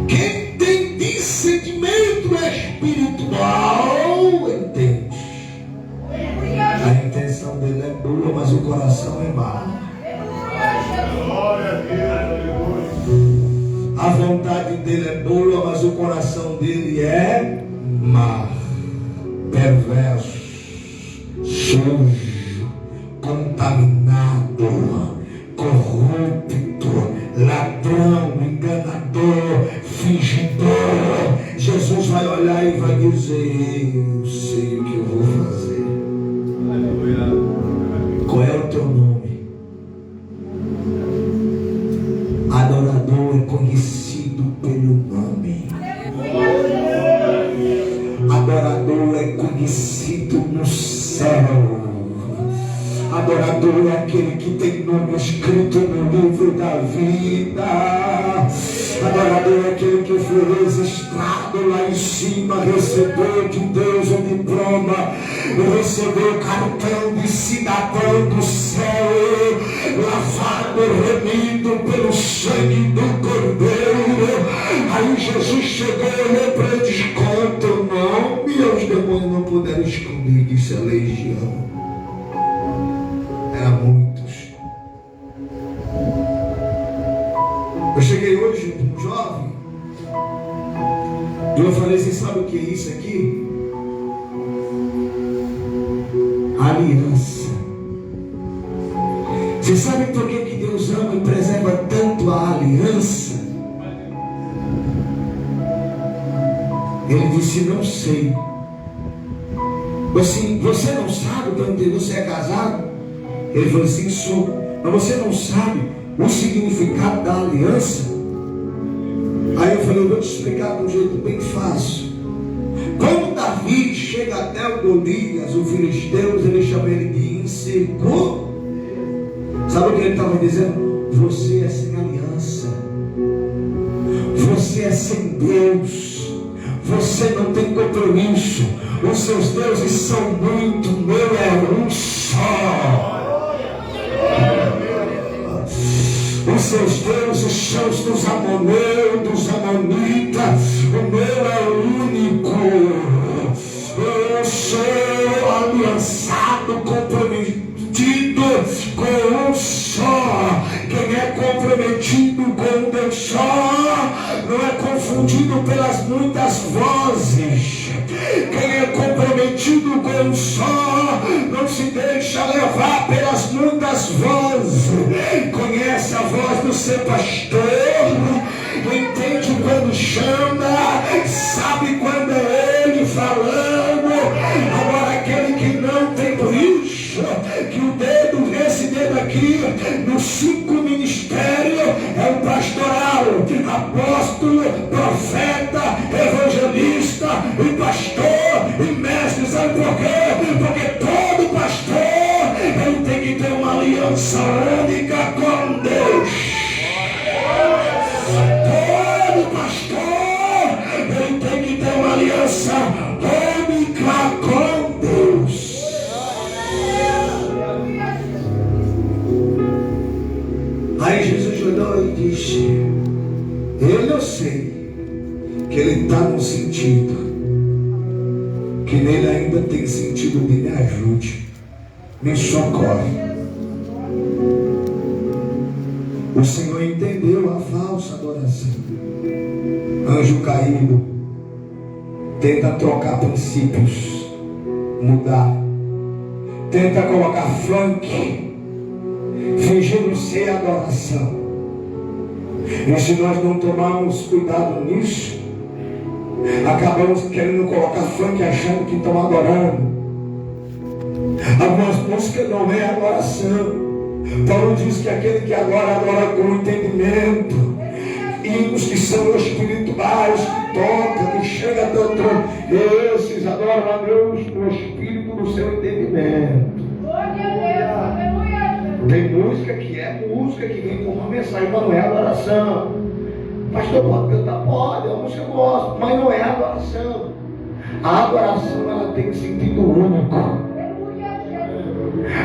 Quem tem discernimento espiritual entende. A intenção dele é boa, mas o coração é mau.
Glória a Deus.
A vontade dele é boa, mas o coração dele é mau, perverso, sujo, contaminado, corrupto, ladrão, enganador, fingidor. Jesus vai olhar e vai dizer: eu sei o que eu vou fazer.
Aleluia.
Qual é o teu nome? Adorador é conhecido pelo nome. Adorador é conhecido no céu. Adorador é aquele que tem nome escrito no livro da vida. Adorador é aquele que foi registrado lá em cima, recebeu de Deus um diploma, recebeu cartão de cidadão do céu, lavado, remido pelo sangue do Cordeiro. Aí Jesus chegou, olhou para ele e disse: conta o nome. E os demônios não puderam esconder, disse a legião. Era muitos. Eu cheguei hoje com um jovem e eu falei: você sabe o que é isso aqui? Aliança. Você sabe por que Deus ama e preserva tanto a aliança? Ele disse: não sei. Assim, você não sabe quando você é casado? Ele falou assim: sou. Mas você não sabe o significado da aliança? Aí eu falei: eu vou te explicar de um jeito bem fácil. Quando Davi chega até o Golias, o filisteu, ele chama ele de inseguro. Sabe o que ele estava dizendo? Você é sem aliança. Você é sem Deus. Você não tem compromisso. Os seus deuses são muito, o meu é um só. Os seus deuses são os dos amorreus, dos amonitas. O meu é o único. Eu sou aliançado, comprometido com um só. Quem é comprometido com Deus só não é confundido pelas muitas vozes. Quem é comprometido com um só não se deixa levar pelas muitas vozes. Conhece a voz do seu pastor, entende quando chama, sabe quando é ele falando. Agora aquele que não tem por isso, que o dedo, esse dedo aqui, nos 5 ministérios, é o pastoral, apóstolo, profeta, evangelista, Aí Jesus olhou e disse: eu sei que ele está num sentido que nele ainda tem sentido de me ajude, me socorre. O Senhor entendeu a falsa adoração. Anjo caído tenta trocar princípios, mudar, tenta colocar funk, fingindo ser adoração. E se nós não tomarmos cuidado nisso, acabamos querendo colocar funk achando que estão adorando. Algumas músicas não é adoração. Paulo diz que aquele que adora com entendimento. Hinos que são espirituais, que tocam, que chegam até o trono. Esses adoram a Deus no espírito do seu entendimento. Tem música que é música, que vem com uma mensagem, mas não é adoração. Pastor, pode cantar? Pode, é uma música que eu gosto, mas não é adoração. A adoração, ela tem sentido único.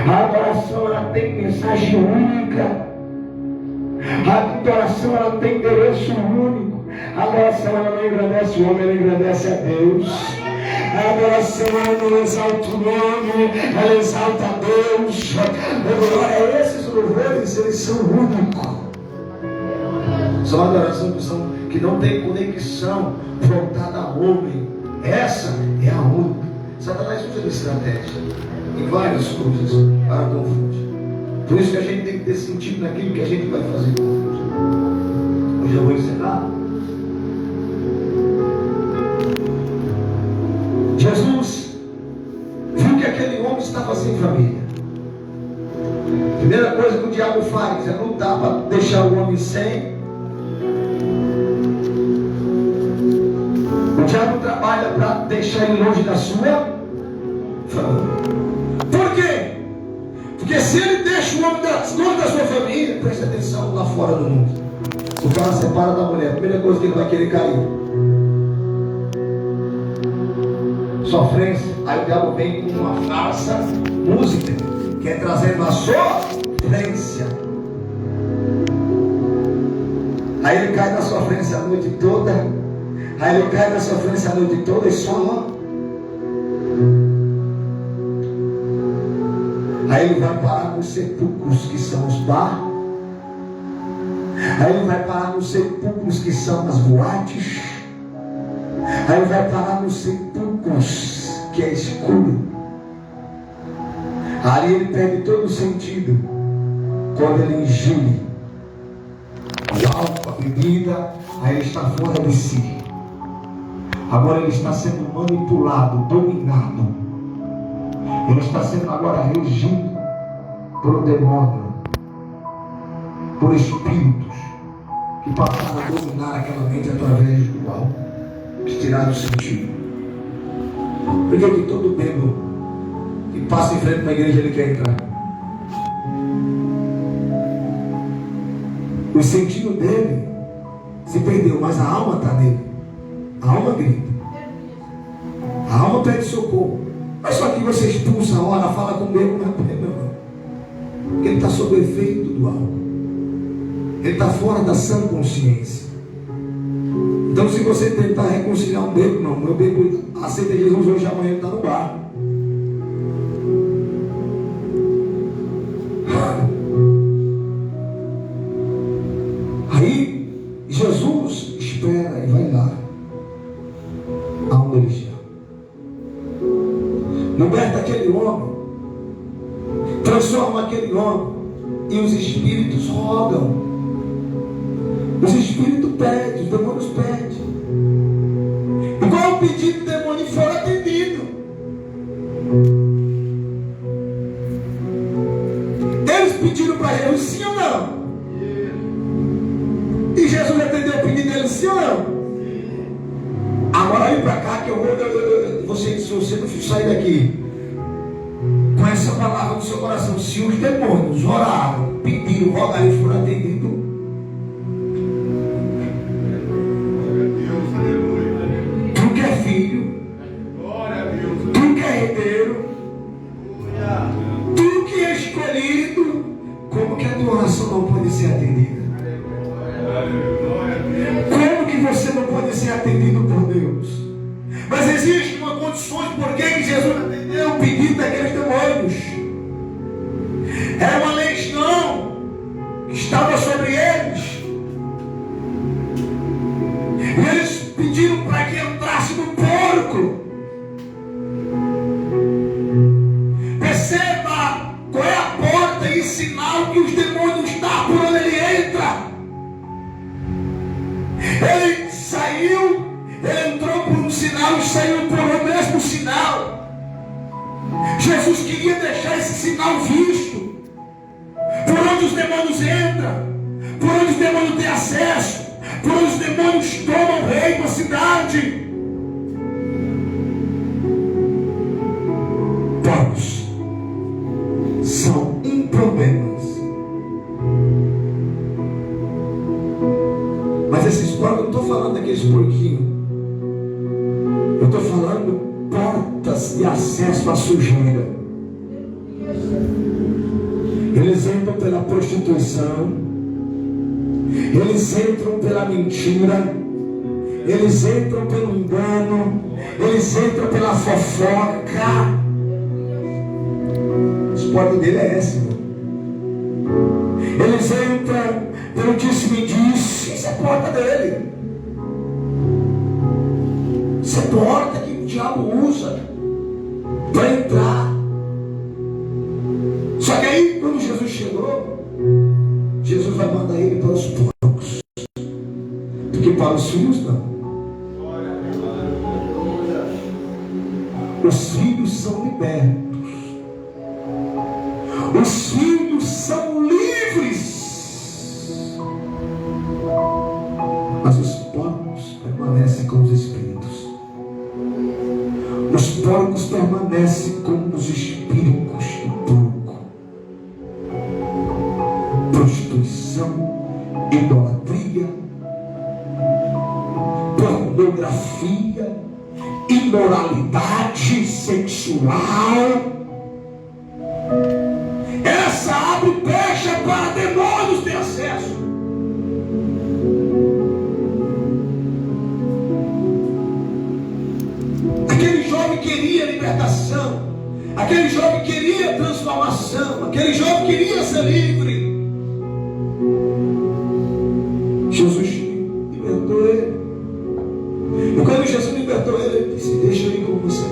A adoração, ela tem mensagem única. A adoração, ela tem endereço único. A adoração, ela não engrandece o homem, ela engrandece a Deus. A adoração, ela não exalta o nome, ela exalta a Deus. Agora, esses louvores, eles são únicos. São adorações que não tem conexão voltada ao homem. Essa é a única. Satanás usa de estratégia em várias coisas para confundir. Por isso que a gente tem que ter sentido naquilo que a gente vai fazer. Hoje eu vou encerrar. Jesus viu que aquele homem estava sem família. A primeira coisa que o diabo faz é lutar para deixar o homem sem. O diabo trabalha para deixar ele longe da sua família. Por quê? Porque se ele deixa o homem longe da sua família, preste atenção lá fora do mundo. O cara separa da mulher, a primeira coisa que ele vai querer cair. Sofrência. Aí o diabo vem com uma falsa música, que é trazendo a sofrência. Aí ele cai na sofrência a noite toda. Aí ele cai na sofrência a noite toda e só. Aí ele vai parar nos sepulcros que são os bar. Aí ele vai parar nos sepulcros que são as boates. Aí ele vai parar nos sepulcros que é escuro. Ali ele perde todo o sentido quando ele ingere o álcool, a bebida. Aí ele está fora de si. Agora ele está sendo manipulado, dominado. Ele está sendo agora regido por demônio, por espíritos que passaram a dominar aquela mente através do álcool, que tiraram o sentido. Por que todo bêbado que passa em frente na igreja ele quer entrar? O sentido dele se perdeu, mas a alma está nele. A alma grita. A alma pede socorro. Mas só que você expulsa, ora, fala com Deus, não é problema não. Porque ele está sob o efeito do álcool. Ele está fora da sã consciência. Então se você tentar reconciliar um bêbado, não, meu bêbado aceita Jesus hoje, amanhã ele está no bar. Aí Jesus espera e vai lá aonde ele está. Liberta aquele homem, transforma aquele homem, e os espíritos rogam, os espíritos pedem, os demônios pedem. E qual é o pedido do demônio? Foi atendido. Eles pediram para Jesus sim ou não? E Jesus atendeu o pedido deles sim ou não? Agora olhe para cá que eu vou. Se você não sair daqui com essa palavra no seu coração, se os demônios oraram, pediram, rogaram e foram atendidos, tu que é filho, tu que é herdeiro, tu que é escolhido, como que a tua oração não pode ser atendida? atendida. Como que você não pode ser atendido por Deus? Mas existe uma condição de por que Jesus atendeu o pedido daqueles demônios. Era uma legião que estava sobre eles. E eles pediram para que entrasse no porco. Perceba qual é a porta e sinal que os demônios dão por onde ele entra. Ele saiu, ele entrou por um sinal e saiu por o mesmo sinal. Jesus queria deixar esse sinal visto. Por onde os demônios entram, por onde os demônios têm acesso, por onde os demônios tomam o reino da cidade. Todos são problemas. Mas esses porcos, eu não estou falando daqueles porquinhos. Eu estou falando portas de acesso à sujeira. Eles entram pela prostituição, eles entram pela mentira, eles entram pelo engano, eles entram pela fofoca. Os portas dele é essa, irmão. Eles entram pelo disse-me-disse. Essa é a porta dele. Essa é a porta que o diabo usa para entrar. Só que aí, quando Jesus chegou, Jesus vai mandar ele para os porcos, porque para os filhos não. Os filhos são libertos. Os filhos são livres. Mas os porcos permanecem com os espíritos. Os porcos permanecem com os espíritos do porco. Prostituição, idolatria, pornografia, imoralidade sexual. Essa abre brecha para demônios ter acesso. Aquele jovem queria libertação, aquele jovem queria transformação, aquele jovem queria ser livre. Jesus libertou ele. E quando Jesus libertou ele, ele disse: deixa eu ir com você.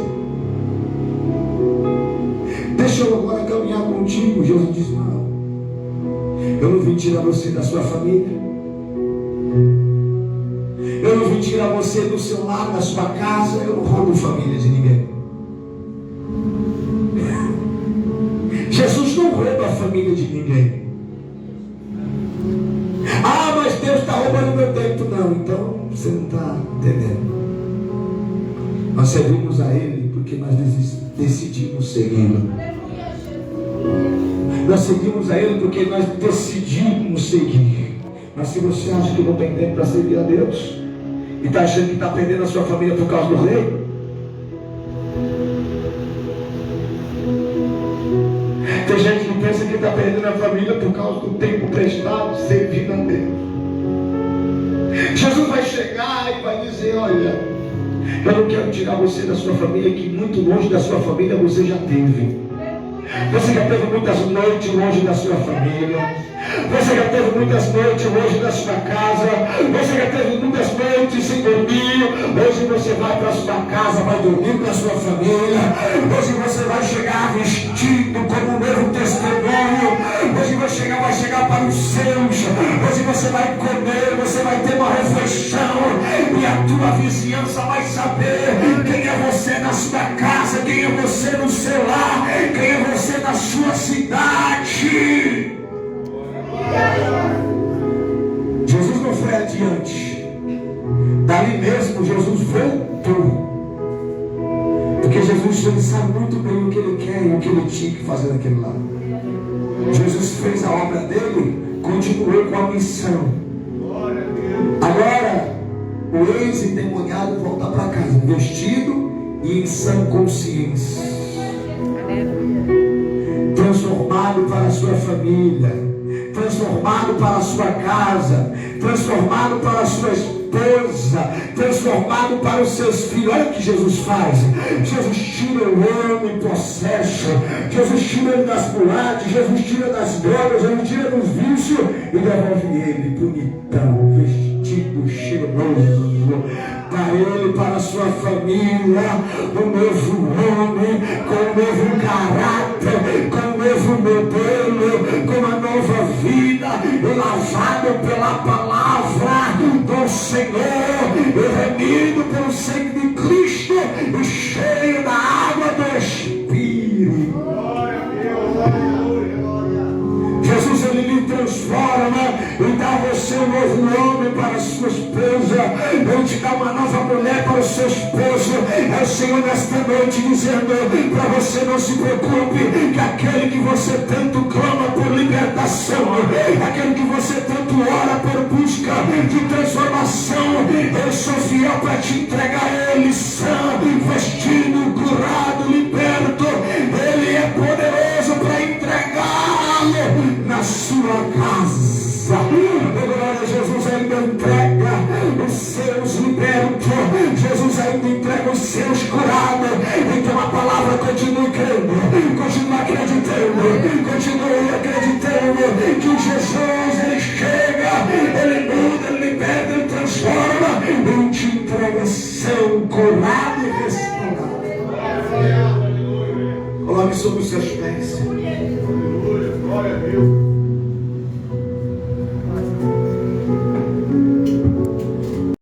Deixa eu agora caminhar contigo. Jesus disse: não, eu não vim tirar você da sua família. Eu não vim tirar você do seu lar, da sua casa. Eu não roubo família de ninguém. Jesus não rouba a família de ninguém. Ah, mas Deus está roubando meu tempo. Não, então você não está entendendo. Nós servimos a Ele porque nós decidimos segui-lo. Nós seguimos a Ele porque nós decidimos seguir. Mas se você acha que não tem tempo para servir a Deus e está achando que está perdendo a sua família por causa do rei, tem gente que pensa que está perdendo a família por causa do tempo prestado servindo a Deus. Jesus vai chegar e vai dizer: olha, eu não quero tirar você da sua família, que muito longe da sua família você já teve. Você já teve muitas noites longe da sua família. Você já teve muitas noites longe da sua casa. Você já teve muitas noites sem dormir. Hoje você vai para a sua casa, vai dormir com a sua família. Hoje você vai chegar vestido como um novo testemunho. Hoje vai chegar para os seus. Hoje você vai comer, você vai ter uma refeição. E a tua vizinhança vai saber quem é você na sua casa, quem é você no seu lar, quem é você na sua cidade. Jesus não foi adiante. Dali mesmo Jesus voltou. Porque Jesus ele sabe muito bem o que ele quer e o que ele tinha que fazer naquele lado. Jesus fez a obra dele, continuou com a missão. Agora o ex-endemoniado volta para casa, vestido e em sã consciência, transformado para a sua família, transformado para a sua casa, transformado para a sua esposa, transformado para os seus filhos. Olha o que Jesus faz. Jesus tira o homem possesso, Jesus tira ele das boates, Jesus tira das drogas, Jesus tira dos vícios e devolve ele bonitão, vestido, cheiroso, para ele, para a sua família, um novo homem, com um novo caráter, com um novo modelo, com uma nova vida, lavado pela palavra do Senhor, remido pelo sangue de Cristo, e cheio da água do Espírito.
Glória a Deus, aleluia.
Jesus, ele lhe transforma e dá a você um novo homem para a sua esposa. Ele te dá uma nova mulher para o seu esposo. É o Senhor nesta noite dizendo para você: não se preocupe, que aquele que você tanto clama por libertação, aquele que você tanto ora por busca de transformação, eu sou fiel para te entregar ele sã, vestido, curado, liberto. Ele é poderoso para entregá-lo na sua casa. Glória a Jesus, ainda entrega os seus libertos, Jesus ainda entrega os seus curados. Então a palavra continue crendo, continue acreditando, continue acreditando que Jesus, ele chega, ele muda, ele liberta, ele transforma, ele te entrega são, curado e restaurado. Coloque sobre os seus pés.
Aleluia, glória a Deus.